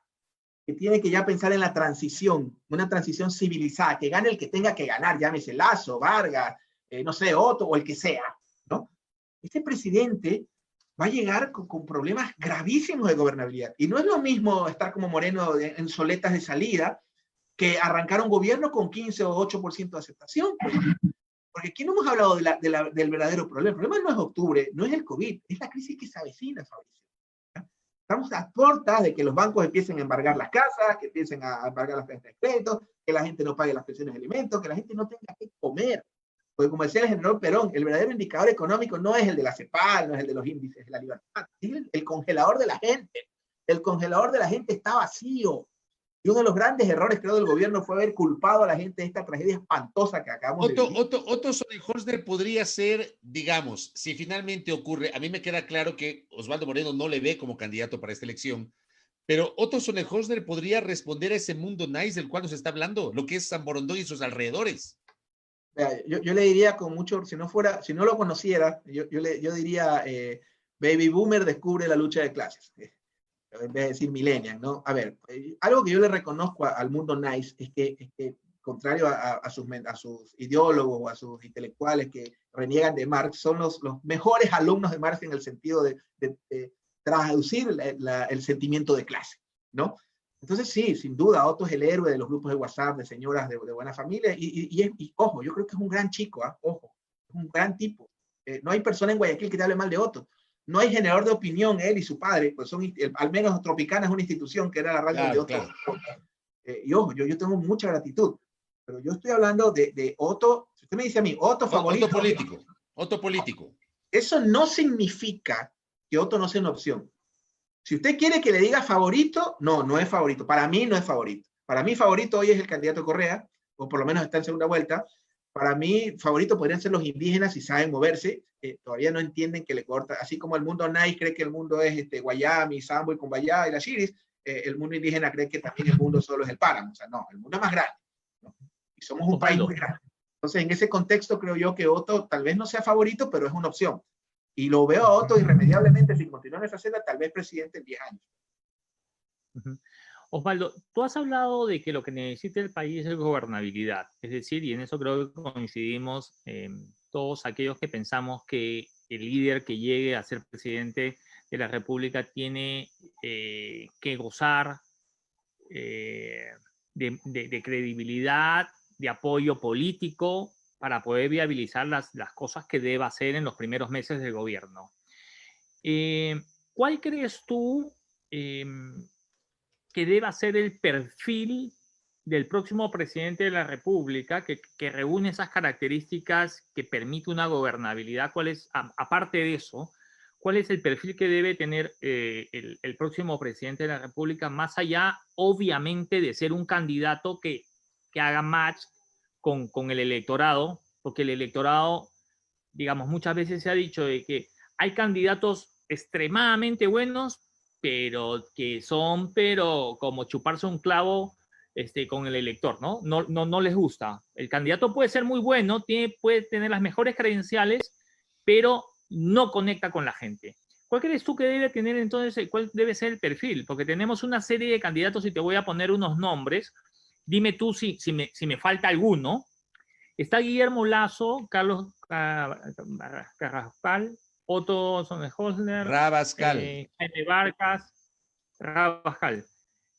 S3: que tiene que ya pensar en la transición, una transición civilizada, que gane el que tenga que ganar, llámese Lazo, Vargas, no sé, Otto o el que sea, ¿no? Este presidente va a llegar con problemas gravísimos de gobernabilidad. Y no es lo mismo estar como Moreno en soletas de salida que arrancar un gobierno con 15 o 8% de aceptación. Porque aquí no hemos hablado del verdadero problema. El problema no es octubre, no es el COVID, es la crisis que se avecina, Fabricio. Estamos a puertas de que los bancos empiecen a embargar las casas, que empiecen a embargar las cuentas de crédito, que la gente no pague las pensiones de alimentos, que la gente no tenga que comer. Porque como decía el general Perón, el verdadero indicador económico no es el de la CEPAL, no es el de los índices de la libertad, es el congelador de la gente. El congelador de la gente está vacío. Y uno de los grandes errores, creo, del gobierno fue haber culpado a la gente de esta tragedia espantosa que acabamos de vivir.
S1: Otto Sonnenholzer podría ser, digamos, si finalmente ocurre, a mí me queda claro que Osvaldo Moreno no le ve como candidato para esta elección, pero Otto Sonnenholzer podría responder a ese mundo nice del cual nos está hablando, lo que es San Borondón y sus alrededores.
S3: Yo le diría con mucho, si no lo conociera, yo diría, Baby Boomer descubre la lucha de clases, en vez de decir Millennial, ¿no? A ver, algo que yo le reconozco al mundo nice es que contrario a sus ideólogos o a sus intelectuales que reniegan de Marx, son los mejores alumnos de Marx en el sentido de traducir el sentimiento de clase, ¿no? Entonces sí, sin duda, Otto es el héroe de los grupos de WhatsApp, de señoras de buena familia, y ojo, yo creo que es un gran chico, ojo, es un gran tipo. No hay persona en Guayaquil que te hable mal de Otto. No hay generador de opinión, él y su padre, pues al menos Tropicana es una institución que era la radio de Otto. Claro. Y ojo, yo tengo mucha gratitud, pero yo estoy hablando de Otto. Si usted me dice a mí, Otto favorito.
S1: Otto político.
S3: Eso no significa que Otto no sea una opción. Si usted quiere que le diga favorito, no es favorito. Para mí no es favorito. Para mí favorito hoy es el candidato Correa, o por lo menos está en segunda vuelta. Para mí favorito podrían ser los indígenas si saben moverse. Todavía no entienden que le corta. Así como el mundo nice cree que el mundo es Guayami, Sambo y Cumbayá y la Chiris, el mundo indígena cree que también el mundo solo es el páramo. O sea, no, el mundo es más grande, ¿no? Y somos un país muy grande. Entonces, en ese contexto creo yo que Otto tal vez no sea favorito, pero es una opción. Y lo veo a Otto irremediablemente, si continúa en esa senda, tal vez presidente en 10 años.
S2: Osvaldo, tú has hablado de que lo que necesita el país es gobernabilidad. Es decir, y en eso creo que coincidimos todos aquellos que pensamos que el líder que llegue a ser presidente de la República tiene que gozar de credibilidad, de apoyo político, para poder viabilizar las cosas que deba hacer en los primeros meses del gobierno. ¿Cuál crees tú que deba ser el perfil del próximo presidente de la República que reúne esas características que permite una gobernabilidad? ¿Cuál es, aparte de eso, cuál es el perfil que debe tener el próximo presidente de la República, más allá, obviamente, de ser un candidato que haga match con el electorado? Porque el electorado, digamos, muchas veces se ha dicho de que hay candidatos extremadamente buenos, pero que son, como chuparse un clavo con el elector, ¿no? No les gusta. El candidato puede ser muy bueno, puede tener las mejores credenciales, pero no conecta con la gente. ¿Cuál crees tú que debe tener entonces, cuál debe ser el perfil? Porque tenemos una serie de candidatos y te voy a poner unos nombres. Dime tú si me falta alguno. Está Guillermo Lasso, Carlos Carrascal, Otto Sonnenholzer,
S1: Rabascal,
S2: Jaime Vargas, Rabascal,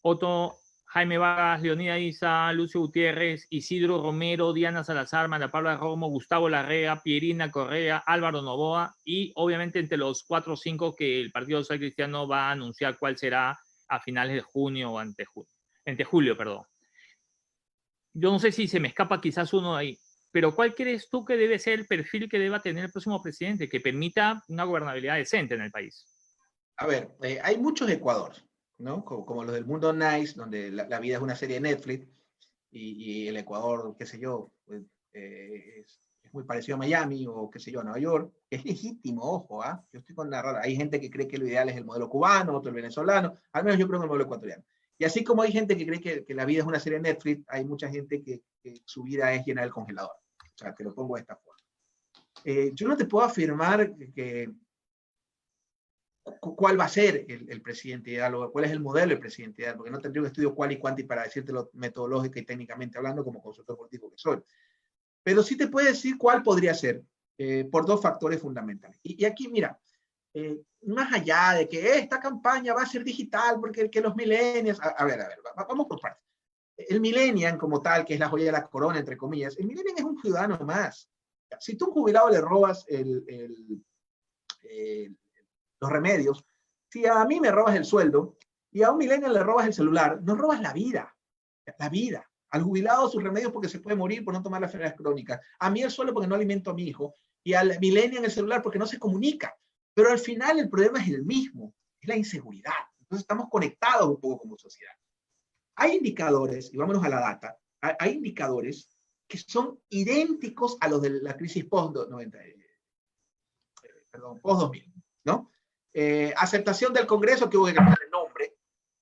S2: Otto, Jaime Vargas, Leonida Isa, Lucio Gutiérrez, Isidro Romero, Diana Salazar, María Paula Romo, Gustavo Larrea, Pierina Correa, Álvaro Novoa, y obviamente entre los 4 o 5 que el Partido Social Cristiano va a anunciar cuál será a finales de junio o entre julio, perdón. Yo no sé si se me escapa quizás uno de ahí, pero ¿cuál crees tú que debe ser el perfil que deba tener el próximo presidente que permita una gobernabilidad decente en el país?
S3: A ver, hay muchos Ecuador, ¿no? Como los del mundo nice, donde la vida es una serie de Netflix, y el Ecuador, qué sé yo, pues, es muy parecido a Miami o qué sé yo, a Nueva York. Es legítimo, ojo, ¿ah? Yo estoy con la rara. Hay gente que cree que lo ideal es el modelo cubano, otro el venezolano, al menos yo creo en el modelo ecuatoriano. Y así como hay gente que cree que la vida es una serie de Netflix, hay mucha gente que su vida es llenar el congelador. O sea, te lo pongo de esta forma. Yo no te puedo afirmar cuál va a ser el presidente ideal o cuál es el modelo del presidente ideal, porque no tendría un estudio cual y cuanti para decírtelo metodológica y técnicamente hablando como consultor político que soy. Pero sí te puedo decir cuál podría ser, por 2 factores fundamentales. Y aquí, mira, más allá de que esta campaña va a ser digital porque que los millennials, a ver, vamos por partes. El millennial como tal, que es la joya de la corona, entre comillas, el millennial es un ciudadano más. Si tú a un jubilado le robas los remedios, si a mí me robas el sueldo y a un millennial le robas el celular, no robas la vida. La vida. Al jubilado sus remedios porque se puede morir por no tomar las enfermedades crónicas. A mí el sueldo porque no alimento a mi hijo. Y al millennial el celular porque no se comunica. Pero al final el problema es el mismo, es la inseguridad. Entonces estamos conectados un poco como sociedad. Hay indicadores, y vámonos a la data, hay indicadores que son idénticos a los de la crisis post-2000, ¿no? Aceptación del Congreso, que hubo que cambiar el nombre,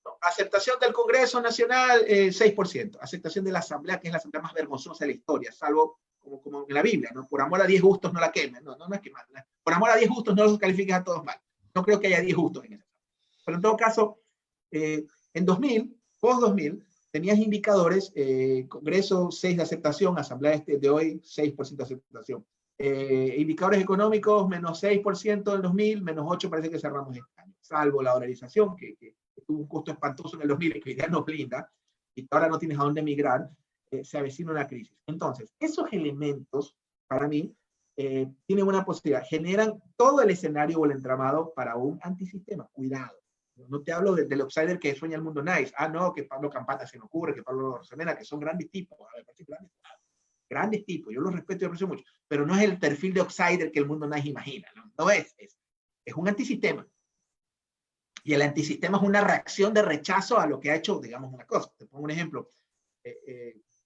S3: ¿no? Aceptación del Congreso Nacional, 6%. Aceptación de la Asamblea, que es la asamblea más vergonzosa de la historia, salvo como en la Biblia, ¿no? Por amor a 10 justos no la quemes, no es quemarla. Por amor a 10 justos no los califiques a todos mal. No creo que haya 10 justos en eso. Pero en todo caso, en 2000, post-2000, tenías indicadores, Congreso 6 de aceptación, Asamblea de hoy 6% de aceptación. Indicadores económicos, menos 6% en 2000, menos 8 parece que cerramos este año, salvo la dolarización, que tuvo un costo espantoso en el 2000 y que ya nos blinda, y que ahora no tienes a dónde migrar, se avecina una crisis. Entonces, esos elementos, para mí, tienen una posibilidad, generan todo el escenario o el entramado para un antisistema. Cuidado. No te hablo del outsider que sueña el mundo nice. No, que Pablo Campana se me ocurre, que Pablo Rosemena, que son grandes tipos. A ver, grandes tipos, yo los respeto y aprecio mucho, pero no es el perfil de outsider que el mundo nice imagina. No es un antisistema. Y el antisistema es una reacción de rechazo a lo que ha hecho, digamos, una cosa. Te pongo un ejemplo.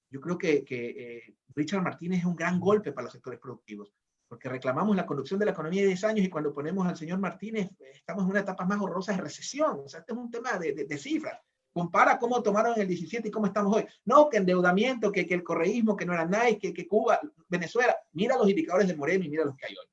S3: Yo creo que Richard Martínez es un gran golpe para los sectores productivos, porque reclamamos la conducción de la economía de 10 años y cuando ponemos al señor Martínez estamos en una etapa más horrorosa de recesión. O sea, este es un tema de cifras. Compara cómo tomaron en el 17 y cómo estamos hoy. No, que endeudamiento, que el correísmo, que no era nice, que Cuba, Venezuela. Mira los indicadores de Moreno y mira los que hay hoy.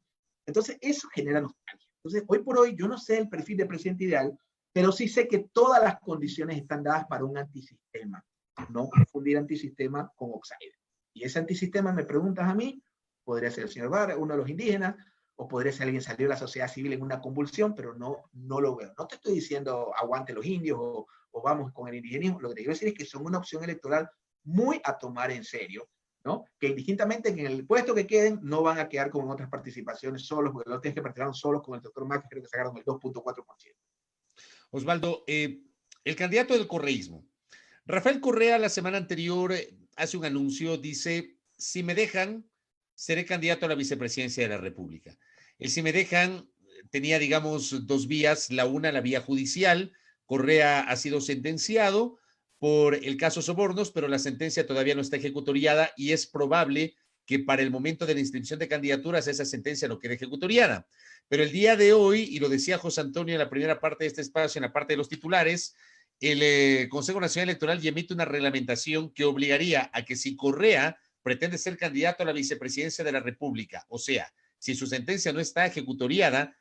S3: Entonces, eso genera nostalgia. Entonces, hoy por hoy, yo no sé el perfil de presidente ideal, pero sí sé que todas las condiciones están dadas para un antisistema. No confundir antisistema con outsider. Y ese antisistema, me preguntas a mí, podría ser el señor Barra, uno de los indígenas, o podría ser alguien salió de la sociedad civil en una convulsión, pero no lo veo. No te estoy diciendo aguante los indios o vamos con el indigenismo. Lo que te quiero decir es que son una opción electoral muy a tomar en serio, ¿no? Que indistintamente en el puesto que queden, no van a quedar como en otras participaciones solos, porque los tienes que participaron solos con el doctor Mac, creo que sacaron el 2.4%.
S1: Osvaldo, el candidato del correísmo, Rafael Correa, la semana anterior hace un anuncio, dice, si me dejan, seré candidato a la vicepresidencia de la República. El si me dejan tenía, digamos, dos vías, la vía judicial. Correa ha sido sentenciado por el caso Sobornos, pero la sentencia todavía no está ejecutoriada y es probable que para el momento de la inscripción de candidaturas esa sentencia no quede ejecutoriada. Pero el día de hoy, y lo decía José Antonio en la primera parte de este espacio, en la parte de los titulares, el Consejo Nacional Electoral ya emite una reglamentación que obligaría a que si Correa pretende ser candidato a la vicepresidencia de la República, o sea, si su sentencia no está ejecutoriada,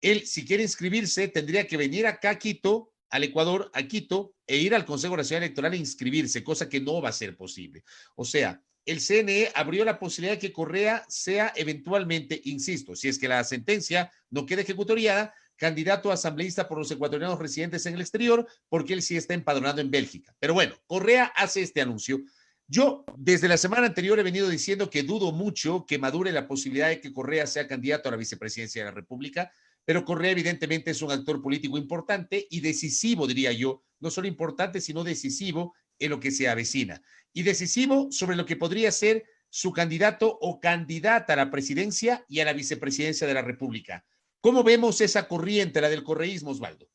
S1: él, si quiere inscribirse, tendría que venir acá a Quito, al Ecuador, a Quito, e ir al Consejo Nacional Electoral a inscribirse, cosa que no va a ser posible. O sea, el CNE abrió la posibilidad de que Correa sea eventualmente, insisto, si es que la sentencia no queda ejecutoriada, candidato a asambleísta por los ecuatorianos residentes en el exterior, porque él sí está empadronado en Bélgica. Pero bueno, Correa hace este anuncio. Yo desde la semana anterior he venido diciendo que dudo mucho que madure la posibilidad de que Correa sea candidato a la vicepresidencia de la República, pero Correa evidentemente es un actor político importante y decisivo, diría yo, no solo importante, sino decisivo en lo que se avecina. Y decisivo sobre lo que podría ser su candidato o candidata a la presidencia y a la vicepresidencia de la República. ¿Cómo vemos esa corriente, la del correísmo, Osvaldo?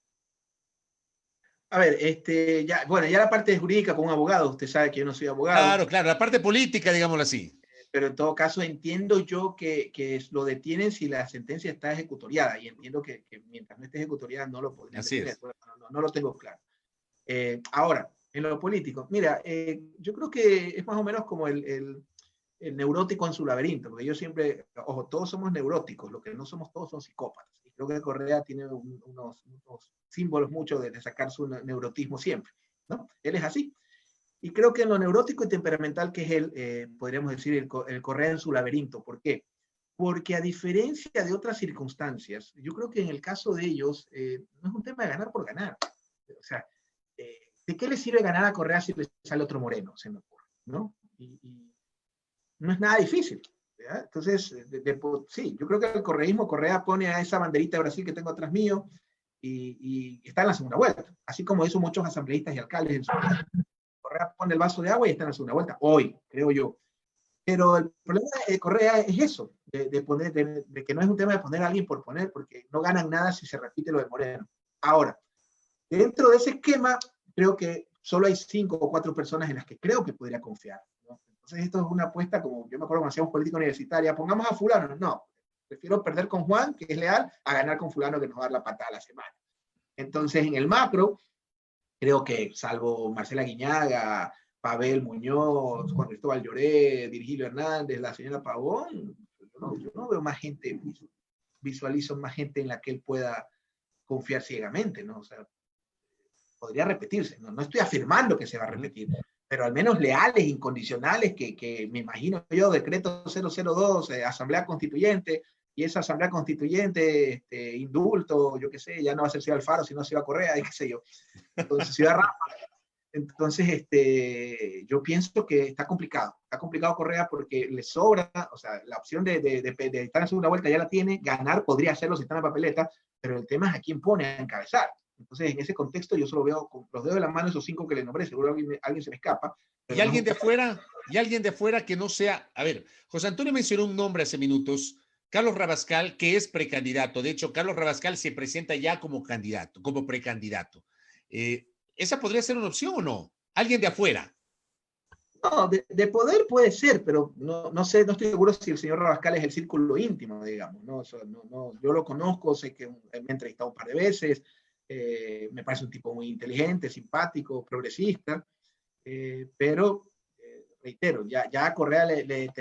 S3: A ver, ya la parte jurídica con un abogado, usted sabe que yo no soy abogado.
S1: Claro, la parte política, digámoslo así.
S3: Pero en todo caso entiendo yo que lo detienen si la sentencia está ejecutoriada, y entiendo que mientras no esté ejecutoriada no lo podrían detener. No lo tengo claro. Ahora, en lo político, mira, yo creo que es más o menos como el neurótico en su laberinto, porque yo siempre, ojo, todos somos neuróticos, lo que no somos todos son psicópatas. Y creo que Correa tiene unos símbolos mucho de sacar su neurotismo siempre, ¿no? Él es así. Y creo que en lo neurótico y temperamental que es él, podríamos decir el Correa en su laberinto. ¿Por qué? Porque a diferencia de otras circunstancias, yo creo que en el caso de ellos no es un tema de ganar por ganar. O sea, ¿de qué le sirve ganar a Correa si le sale otro Moreno? Se me ocurre, ¿no? Y no es nada difícil, ¿verdad? Entonces, sí, yo creo que el correísmo, Correa pone a esa banderita de Brasil que tengo atrás mío y está en la segunda vuelta, así como hizo muchos asambleístas y alcaldes en su vida. Correa pone el vaso de agua y está en la segunda vuelta, hoy, creo yo. Pero el problema de Correa es eso, de que no es un tema de poner a alguien por poner, porque no ganan nada si se repite lo de Moreno. Ahora, dentro de ese esquema, creo que solo hay 5 o 4 personas en las que creo que podría confiar, ¿no? Entonces esto es una apuesta, como yo me acuerdo cuando hacíamos política universitaria, pongamos a fulano, no, prefiero perder con Juan, que es leal, a ganar con fulano que nos va a dar la patada a la semana. Entonces en el macro, creo que salvo Marcela Guiñaga, Pavel Muñoz, Juan Cristóbal Lloré, Virgilio Hernández, la señora Pavón, yo no veo más gente, visualizo más gente en la que él pueda confiar ciegamente, ¿no? O sea, podría repetirse, no estoy afirmando que se va a repetir, pero al menos leales, incondicionales, que me imagino yo, decreto 002, asamblea constituyente, y esa asamblea constituyente, indulto, yo qué sé, ya no va a ser Ciudad Alfaro, sino Ciudad Correa, y qué sé yo. Entonces, Ciudad Rafa. Entonces, yo pienso que está complicado Correa porque le sobra, o sea, la opción de estar en segunda vuelta ya la tiene, ganar podría hacerlo si está en la papeleta, pero el tema es a quién pone a encabezar. Entonces, en ese contexto, yo solo veo con los dedos de la mano esos 5 que le nombré, seguro alguien se me escapa.
S1: ¿Y alguien de afuera? ¿Y alguien de afuera que no sea? A ver, José Antonio mencionó un nombre hace minutos, Carlos Rabascal, que es precandidato. De hecho, Carlos Rabascal se presenta ya como candidato, como precandidato. ¿Esa podría ser una opción o no? ¿Alguien de afuera?
S3: No, de poder puede ser, pero no sé, no estoy seguro si el señor Rabascal es el círculo íntimo, digamos. Yo lo conozco, sé que me he entrevistado un par de veces, me parece un tipo muy inteligente, simpático, progresista, pero reitero, ya a Correa le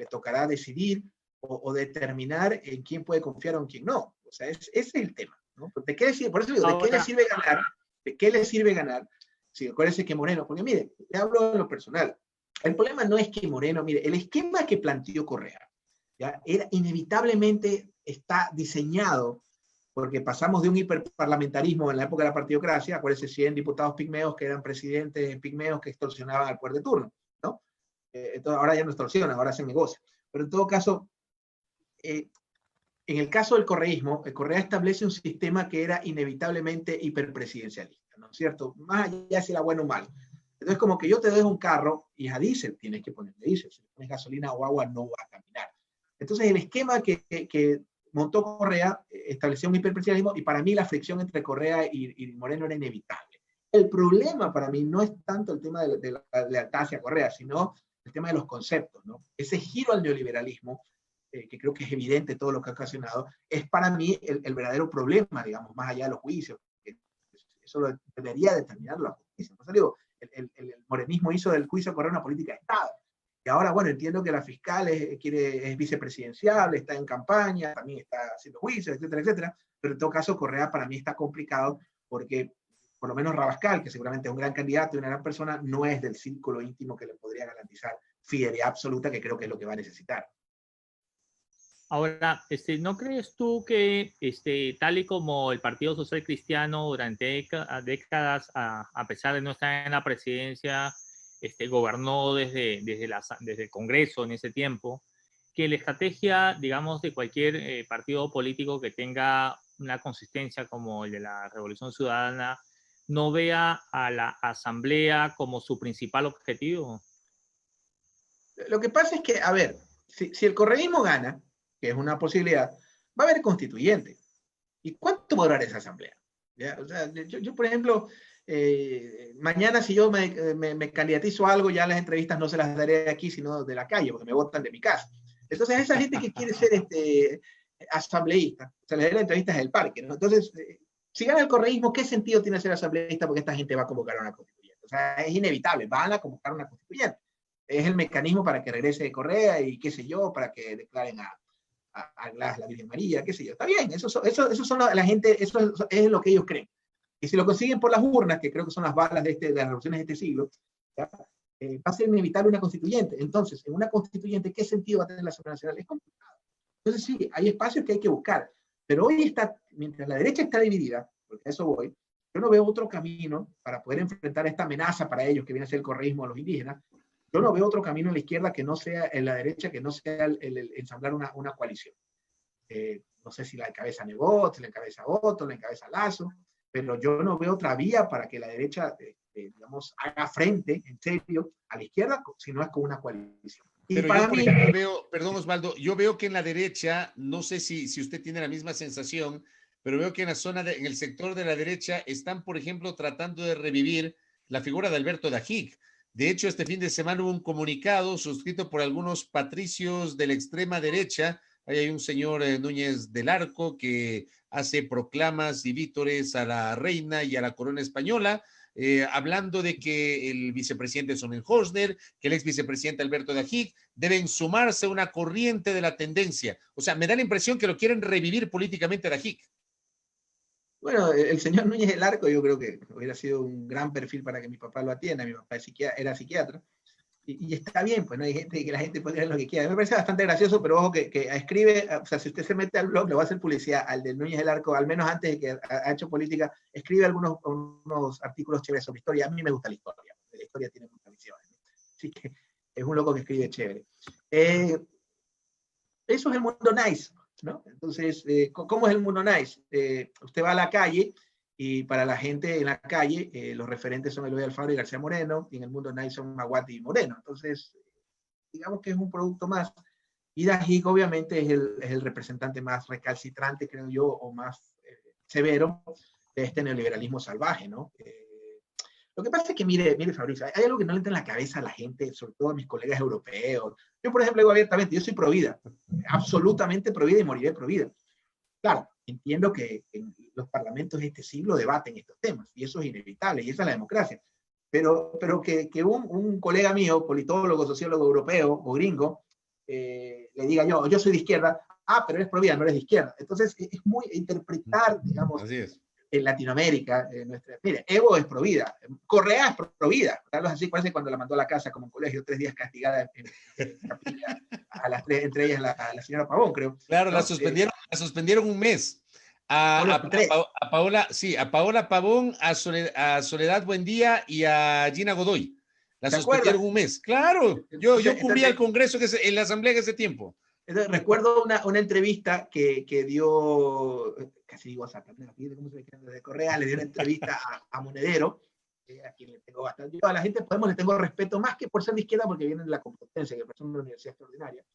S3: tocará decidir o determinar en quién puede confiar o en quién no. O sea, ese es el tema, ¿no? ¿De qué decir? Por eso digo, ¿de qué le sirve ganar? ¿De qué le sirve ganar? Sí, acuérdense que Moreno, porque mire, le hablo en lo personal. El problema no es que Moreno, mire, el esquema que planteó Correa, ¿ya? Inevitablemente está diseñado, porque pasamos de un hiperparlamentarismo en la época de la partidocracia, acuérdense, 100 diputados pigmeos que eran presidentes pigmeos que extorsionaban al poder de turno, ¿no? Entonces ahora ya no extorsionan, ahora hacen negocio. Pero en todo caso, en el caso del correísmo, el Correa establece un sistema que era inevitablemente hiperpresidencialista, ¿no es cierto? Más allá si era bueno o malo. Entonces, como que yo te doy un carro y a diésel tienes que ponerle diésel. Si le pones gasolina o agua, no va a caminar. Entonces, el esquema que montó Correa estableció un hiperpresidencialismo y para mí la fricción entre Correa y Moreno era inevitable. El problema para mí no es tanto el tema de la lealtad hacia Correa, sino el tema de los conceptos, ¿no? Ese giro al neoliberalismo, que creo que es evidente todo lo que ha ocasionado, es para mí el verdadero problema, digamos, más allá de los juicios. Eso lo debería determinar la justicia. Entonces, digo, el morenismo hizo del juicio Correa una política de Estado. Y ahora, bueno, entiendo que la fiscal es vicepresidencial, está en campaña, también está haciendo juicios, etcétera, etcétera. Pero en todo caso, Correa para mí está complicado porque, por lo menos Rabascal, que seguramente es un gran candidato y una gran persona, no es del círculo íntimo que le podría garantizar fidelidad absoluta, que creo que es lo que va a necesitar.
S2: Ahora, ¿no crees tú que tal y como el Partido Social Cristiano durante décadas, a pesar de no estar en la presidencia, gobernó desde el Congreso en ese tiempo, que la estrategia, digamos, de cualquier partido político que tenga una consistencia como el de la Revolución Ciudadana, no vea a la Asamblea como su principal objetivo?
S3: Lo que pasa es que, a ver, si el correísmo gana, que es una posibilidad, va a haber constituyente. ¿Y cuánto va a durar esa asamblea? ¿Ya? O sea, yo, por ejemplo, mañana si yo me candidatizo a algo, ya las entrevistas no se las daré aquí, sino de la calle, porque me votan de mi casa. Entonces, esa gente que quiere ser asambleísta, se les dará entrevistas en el parque, ¿no? Entonces, si gana el correísmo, ¿qué sentido tiene ser asambleísta? Porque esta gente va a convocar a una constituyente. O sea, es inevitable, van a convocar a una constituyente. Es el mecanismo para que regrese de Correa y qué sé yo, para que declaren a Glass, la Virgen María, qué sé yo. Está bien, eso son la gente, eso es lo que ellos creen. Y si lo consiguen por las urnas, que creo que son las balas de las revoluciones de este siglo, ¿ya? Va a ser inevitable una constituyente. Entonces, en una constituyente, ¿qué sentido va a tener la Asamblea Nacional? Es complicado. Entonces, sí, hay espacios que hay que buscar. Pero hoy mientras la derecha está dividida, porque a eso voy, yo no veo otro camino para poder enfrentar esta amenaza para ellos que viene a ser el correísmo a los indígenas. Yo no veo otro camino en la izquierda que no sea en la derecha, que no sea el ensamblar una coalición. No sé si la encabeza Nebot, si la encabeza Otto, la encabeza Lazo, pero yo no veo otra vía para que la derecha, digamos, haga frente, en serio, a la izquierda, si no es con una coalición. Y
S1: pero
S3: para
S1: yo, por
S3: mí,
S1: ejemplo, veo, perdón Osvaldo, yo veo que en la derecha, no sé si usted tiene la misma sensación, pero veo que en la zona, en el sector de la derecha, están, por ejemplo, tratando de revivir la figura de Alberto Dajic. De hecho, este fin de semana hubo un comunicado suscrito por algunos patricios de la extrema derecha. Ahí hay un señor Núñez del Arco que hace proclamas y vítores a la reina y a la corona española. hablando de que el vicepresidente Sonnenhorstner, que el ex vicepresidente Alberto Dajic deben sumarse a una corriente de la tendencia. O sea, me da la impresión que lo quieren revivir políticamente a Dajic.
S3: Bueno, el señor Núñez del Arco yo creo que hubiera sido un gran perfil para que mi papá lo atienda. Mi papá era psiquiatra. Y está bien, pues no hay gente que la gente puede creer lo que quiera. Me parece bastante gracioso, pero ojo que escribe, o sea, si usted se mete al blog, le va a hacer publicidad al del Núñez del Arco, al menos antes de que ha hecho política, escribe unos artículos chéveres sobre historia. A mí me gusta la historia tiene muchas visiones. Así que es un loco que escribe chévere. Eso es el mundo nice, ¿no? Entonces, ¿cómo es el mundo nice? Usted va a la calle y para la gente en la calle, los referentes son Eloy Alfaro y García Moreno, y en el mundo nice son Maguati y Moreno. Entonces, digamos que es un producto más. Y Dajic, obviamente, es el representante más recalcitrante, creo yo, o más severo de este neoliberalismo salvaje, ¿no? Lo que pasa es que, mire, Fabricio, hay algo que no le entra en la cabeza a la gente, sobre todo a mis colegas europeos. Yo, por ejemplo, digo abiertamente, yo soy pro vida, absolutamente pro vida y moriré pro vida. Claro, entiendo que en los parlamentos de este siglo debaten estos temas, y eso es inevitable, y esa es la democracia. Pero que un colega mío, politólogo, sociólogo europeo o gringo, le diga yo soy de izquierda, pero eres pro vida, no eres de izquierda. Entonces, es muy interpretar, digamos,
S1: así es.
S3: En Latinoamérica, mire, Evo es pro vida, Correa es pro vida, tal así parece cuando la mandó a la casa como en colegio, 3 días castigada en capilla, entre ellas la señora Pavón, creo.
S1: Claro, ¿no? La suspendieron un mes. A Paola Pavón, a Soledad Buendía y a Gina Godoy. La suspendieron un mes. Claro, yo cubría el Congreso, en la Asamblea en ese tiempo.
S3: Entonces, recuerdo una entrevista que dio, casi digo a Satanás, ¿cómo se llama? De Correa, le dio una entrevista a Monedero, a quien le tengo bastante. Yo a la gente de Podemos le tengo respeto, más que por ser de izquierda, porque vienen de la competencia, que es una universidad extraordinaria,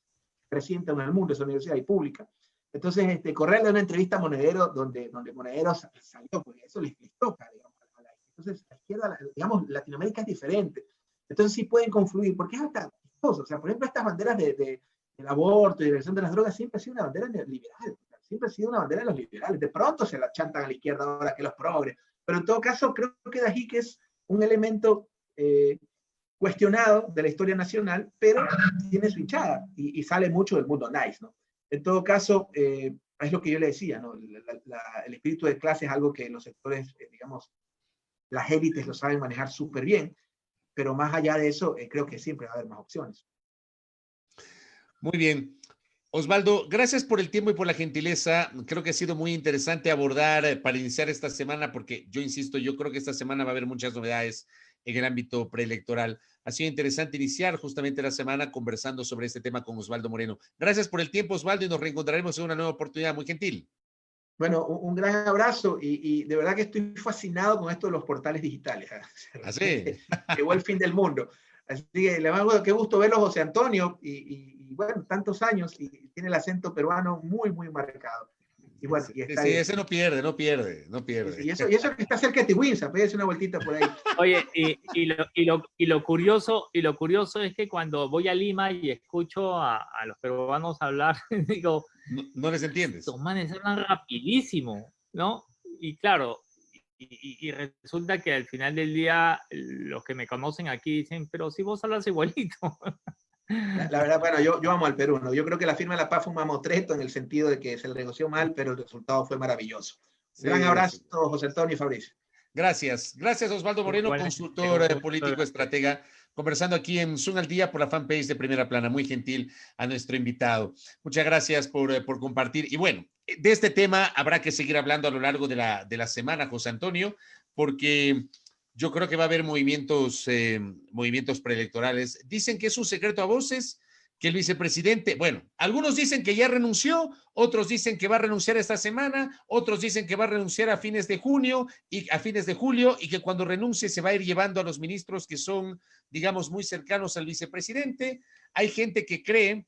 S3: reciente en el mundo, es una universidad y pública. Entonces, Correa le dio una entrevista a Monedero, donde Monedero salió, porque eso les toca, digamos, a la. Entonces, la izquierda, digamos, Latinoamérica es diferente. Entonces, sí pueden confluir, porque es hasta chistoso. O sea, por ejemplo, estas banderas del aborto y de liberación de las drogas siempre ha sido una bandera liberal, siempre ha sido una bandera de los liberales. De pronto se la chantan a la izquierda ahora que los progres, pero en todo caso creo que Dajic es un elemento cuestionado de la historia nacional, pero tiene su hinchada y sale mucho del mundo nice, ¿no? En todo caso, es lo que yo le decía, ¿no? El espíritu de clase es algo que los sectores, digamos, las élites lo saben manejar súper bien, pero más allá de eso, creo que siempre va a haber más opciones.
S1: Muy bien. Osvaldo, gracias por el tiempo y por la gentileza. Creo que ha sido muy interesante abordar para iniciar esta semana, porque yo insisto, yo creo que esta semana va a haber muchas novedades en el ámbito preelectoral. Ha sido interesante iniciar justamente la semana conversando sobre este tema con Osvaldo Moreno. Gracias por el tiempo, Osvaldo, y nos reencontraremos en una nueva oportunidad. Muy gentil.
S3: Bueno, un gran abrazo y de verdad que estoy fascinado con esto de los portales digitales.
S1: Así.
S3: Llegó el fin del mundo. Así que le mando, qué gusto verlo, José Antonio, y bueno, tantos años, y tiene el acento peruano muy, muy marcado. Y bueno, y está
S1: sí, ese no pierde.
S3: Y eso que está cerca de Tihuinza, pégase una vueltita por ahí.
S2: Oye, y lo curioso es que cuando voy a Lima y escucho a los peruanos hablar, digo,
S1: no les entiendes.
S2: Estos manes hablan rapidísimo, ¿no? Y claro, y resulta que al final del día los que me conocen aquí dicen, pero si vos hablas igualito.
S3: La verdad, bueno, yo amo al Perú, ¿no? Yo creo que la firma de la paz fue un mamotreto en el sentido de que se le negoció mal, pero el resultado fue maravilloso. Sí, gran abrazo, sí. José Antonio y Fabricio.
S1: Gracias Osvaldo Moreno, consultor político, estratega, conversando aquí en Zoom al Día por la fanpage de Primera Plana. Muy gentil a nuestro invitado. Muchas gracias por compartir. Y bueno, de este tema habrá que seguir hablando a lo largo de la semana, José Antonio, porque yo creo que va a haber movimientos preelectorales. Dicen que es un secreto a voces, que el vicepresidente, bueno, algunos dicen que ya renunció, otros dicen que va a renunciar esta semana, otros dicen que va a renunciar a fines de julio y que cuando renuncie se va a ir llevando a los ministros que son, digamos, muy cercanos al vicepresidente. Hay gente que cree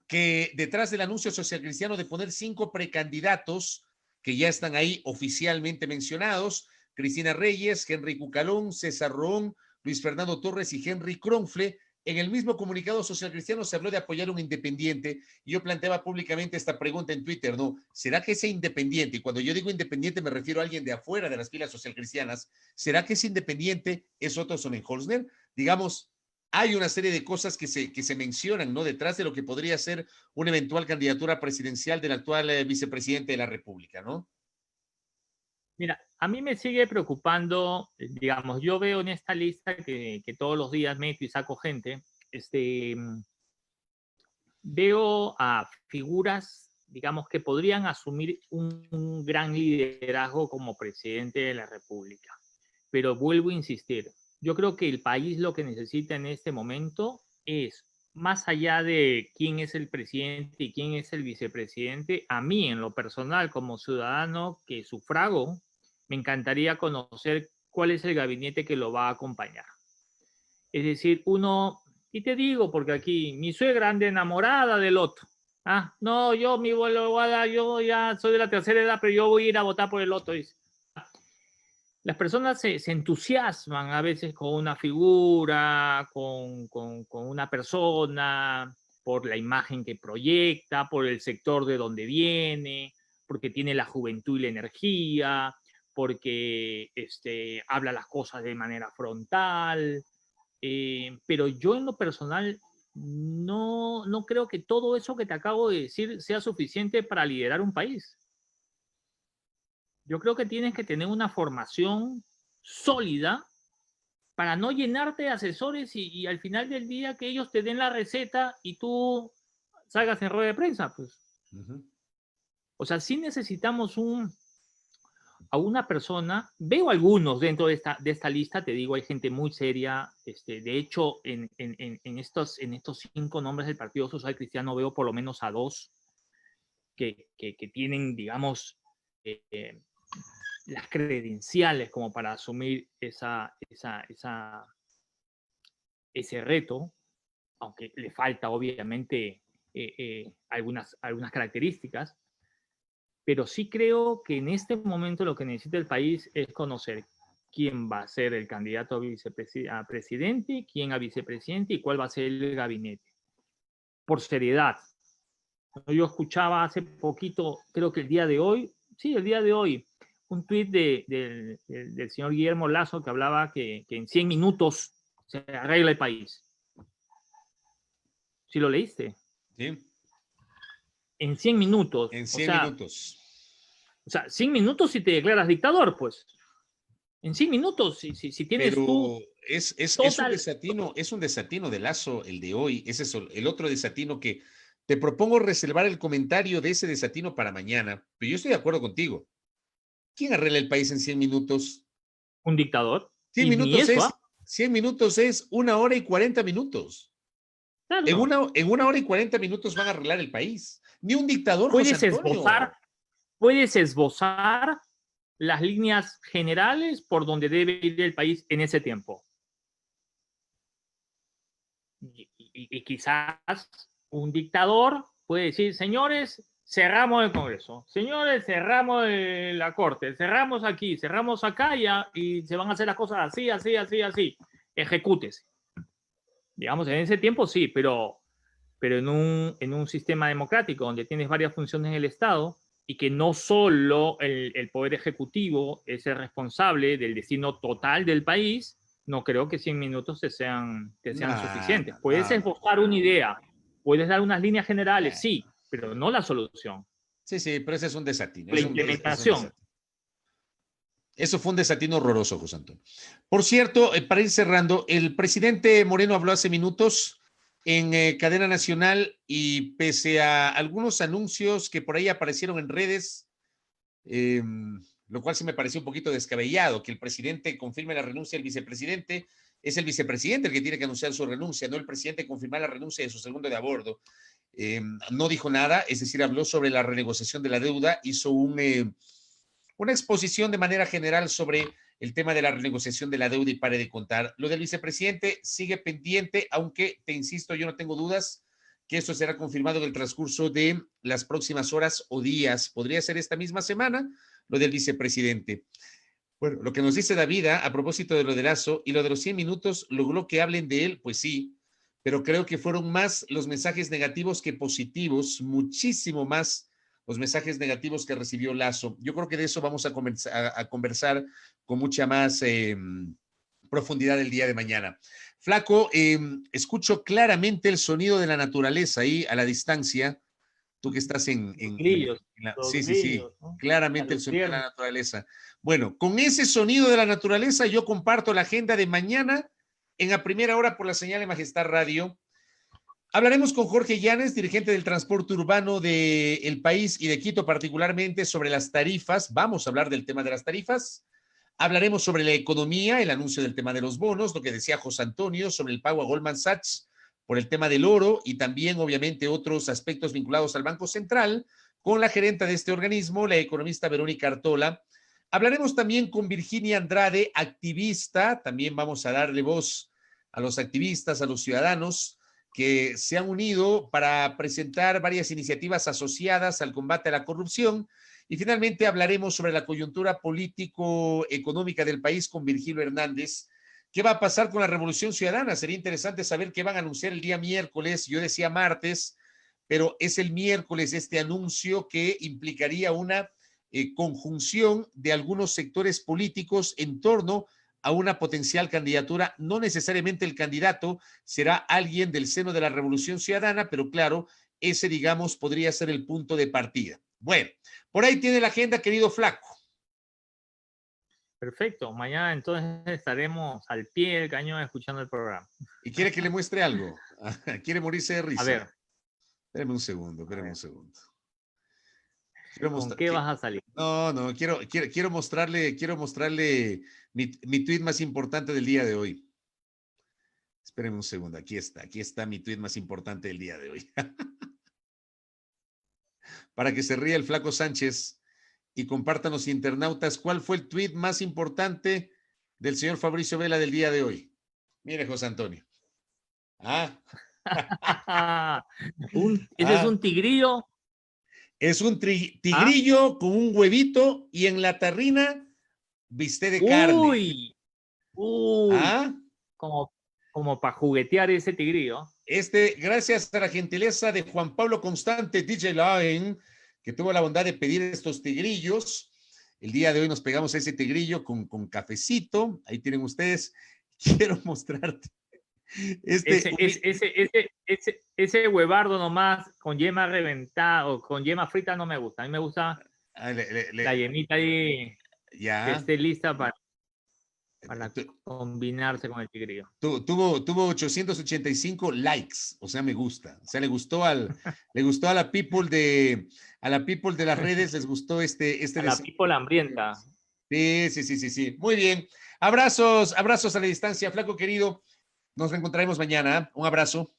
S1: que detrás del anuncio socialcristiano de poner 5 precandidatos que ya están ahí oficialmente mencionados, Cristina Reyes, Henry Cucalón, César Roón, Luis Fernando Torres y Henry Kronfle, En el mismo comunicado social cristiano se habló de apoyar a un independiente y yo planteaba públicamente esta pregunta en Twitter, ¿no? ¿Será que ese independiente, y cuando yo digo independiente me refiero a alguien de afuera de las filas social cristianas, ¿será que ese independiente es Otto Sonnenholzner? Digamos, hay una serie de cosas que se mencionan, ¿no? Detrás de lo que podría ser una eventual candidatura presidencial del actual vicepresidente de la República, ¿no?
S2: Mira, a mí me sigue preocupando, digamos, yo veo en esta lista que todos los días meto y saco gente, veo a figuras, digamos, que podrían asumir un gran liderazgo como presidente de la República. Pero vuelvo a insistir, yo creo que el país lo que necesita en este momento es, más allá de quién es el presidente y quién es el vicepresidente, a mí en lo personal como ciudadano que sufrago, me encantaría conocer cuál es el gabinete que lo va a acompañar. Es decir, uno, y te digo, porque aquí mi suegra anda enamorada del otro. Ah, no, yo yo ya soy de la tercera edad, pero yo voy a ir a votar por el otro. Dice. Las personas se entusiasman a veces con una figura, con una persona, por la imagen que proyecta, por el sector de donde viene, porque tiene la juventud y la energía, porque habla las cosas de manera frontal. Pero yo en lo personal no creo que todo eso que te acabo de decir sea suficiente para liderar un país. Yo creo que tienes que tener una formación sólida para no llenarte de asesores y al final del día que ellos te den la receta y tú salgas en rueda de prensa, pues. O sea, sí necesitamos a una persona, veo algunos dentro de esta lista, te digo, hay gente muy seria, de hecho, en estos 5 nombres del Partido Social Cristiano veo por lo menos a 2 que tienen, digamos, las credenciales como para asumir ese reto, aunque le falta obviamente algunas características, pero sí creo que en este momento lo que necesita el país es conocer quién va a ser el candidato a presidente, quién a vicepresidente y cuál va a ser el gabinete. Por seriedad. Yo escuchaba hace poquito, creo que el día de hoy, un tuit del señor Guillermo Lasso que hablaba que en 100 minutos se arregla el país. ¿Sí lo leíste?
S1: Sí.
S2: En 100 minutos.
S1: En 100 minutos.
S2: O sea, 100 minutos si te declaras dictador, pues. En 100 minutos, si tienes
S1: Pero
S2: tú...
S1: es un desatino de Lasso el de hoy. Ese es el otro desatino que te propongo reservar el comentario de ese desatino para mañana. Pero yo estoy de acuerdo contigo. ¿Quién arregla el país en 100 minutos?
S2: Un dictador.
S1: 100 minutos es 1 hora y 40 minutos. Claro. En una hora y 40 minutos van a arreglar el país. Ni un dictador.
S2: Puedes esbozar las líneas generales por donde debe ir el país en ese tiempo. Y quizás un dictador puede decir, señores, cerramos el Congreso, señores, cerramos la Corte, cerramos aquí, cerramos acá y se van a hacer las cosas así, ejecútese. Digamos, en ese tiempo sí, pero en un sistema democrático donde tienes varias funciones en el Estado y que no solo el Poder Ejecutivo es el responsable del destino total del país, no creo que 100 minutos te sean suficientes. Puedes esbozar una idea, puedes dar unas líneas generales, sí, pero no la solución.
S1: Sí, pero ese es un desatino.
S2: La implementación.
S1: Eso fue un desatino horroroso, José Antonio. Por cierto, para ir cerrando, el presidente Moreno habló hace minutos en cadena nacional y pese a algunos anuncios que por ahí aparecieron en redes, lo cual sí me pareció un poquito descabellado, que el presidente confirme la renuncia del vicepresidente. Es el vicepresidente el que tiene que anunciar su renuncia, no el presidente confirmar la renuncia de su segundo de a bordo. No dijo nada, es decir, habló sobre la renegociación de la deuda, hizo una exposición de manera general sobre el tema de la renegociación de la deuda y pare de contar. Lo del vicepresidente sigue pendiente, aunque te insisto, yo no tengo dudas que esto será confirmado en el transcurso de las próximas horas o días. Podría ser esta misma semana lo del vicepresidente. Bueno, lo que nos dice David a propósito de lo de Lasso y lo de los 100 minutos, logró que hablen de él, pues sí, pero creo que fueron más los mensajes negativos que positivos, muchísimo más los mensajes negativos que recibió Lasso. Yo creo que de eso vamos a conversar con mucha más profundidad el día de mañana. Flaco, escucho claramente el sonido de la naturaleza ahí a la distancia. Tú que estás
S2: Grillos, los
S1: sí, sí, sí,
S2: grillos, ¿no?
S1: claramente el sonido de la naturaleza. Bueno, con ese sonido de la naturaleza yo comparto la agenda de mañana en A Primera Hora por la señal de Majestad Radio. Hablaremos con Jorge Llanes, dirigente del transporte urbano del país y de Quito particularmente, sobre las tarifas. Vamos a hablar del tema de las tarifas. Hablaremos sobre la economía, el anuncio del tema de los bonos, lo que decía José Antonio sobre el pago a Goldman Sachs por el tema del oro y también, obviamente, otros aspectos vinculados al Banco Central, con la gerenta de este organismo, la economista Verónica Artola. Hablaremos también con Virginia Andrade, activista. También vamos a darle voz a los activistas, a los ciudadanos que se han unido para presentar varias iniciativas asociadas al combate a la corrupción. Y finalmente hablaremos sobre la coyuntura político-económica del país con Virgilio Hernández. ¿Qué va a pasar con la Revolución Ciudadana? Sería interesante saber qué van a anunciar el día miércoles. Yo decía martes, pero es el miércoles este anuncio que implicaría una conjunción de algunos sectores políticos en torno a una potencial candidatura. No necesariamente el candidato será alguien del seno de la Revolución Ciudadana, pero claro, ese, digamos, podría ser el punto de partida. Bueno, por ahí tiene la agenda, querido Flaco.
S2: Perfecto. Mañana entonces estaremos al pie del cañón escuchando el programa.
S1: ¿Y quiere que le muestre algo? ¿Quiere morirse de risa?
S2: A ver.
S1: Espérame un segundo, espérame un segundo.
S2: ¿Con qué vas a salir?
S1: No, quiero mostrarle mi tuit más importante del día de hoy. Espérenme un segundo, aquí está mi tuit más importante del día de hoy. Para que se ría el Flaco Sánchez y compartan los internautas cuál fue el tuit más importante del señor Fabricio Vela del día de hoy. Mire, José Antonio.
S2: ¿Ese es un tigrillo?
S1: Es un tigrillo con un huevito y en la tarrina bistec de carne.
S2: Uy, como para juguetear ese tigrillo.
S1: Gracias a la gentileza de Juan Pablo Constante, DJ Line, que tuvo la bondad de pedir estos tigrillos. El día de hoy nos pegamos a ese tigrillo con cafecito. Ahí tienen ustedes. Quiero mostrarte.
S2: Ese huevardo nomás con yema reventada o con yema frita no me gusta. A mí me gusta la yemita ahí
S1: ya.
S2: que esté lista para combinarse con el tigrillo.
S1: Tuvo 885 likes, o sea, me gusta. O sea, le gustó a la people de las redes, les gustó a
S2: la people hambrienta.
S1: Sí. Muy bien. Abrazos a la distancia, Flaco querido. Nos reencontraremos mañana. Un abrazo.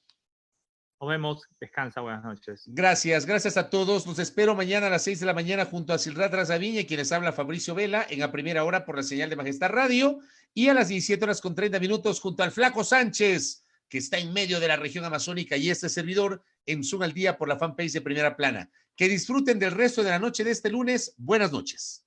S2: Nos vemos. Descansa. Buenas noches.
S1: Gracias a todos. Los espero mañana a las 6 de la mañana junto a Silrat Razaviña y quienes habla Fabricio Vela en A Primera Hora por la señal de Majestad Radio y a las 17:30 junto al Flaco Sánchez, que está en medio de la región amazónica y este servidor en Zoom al Día por la fanpage de Primera Plana. Que disfruten del resto de la noche de este lunes. Buenas noches.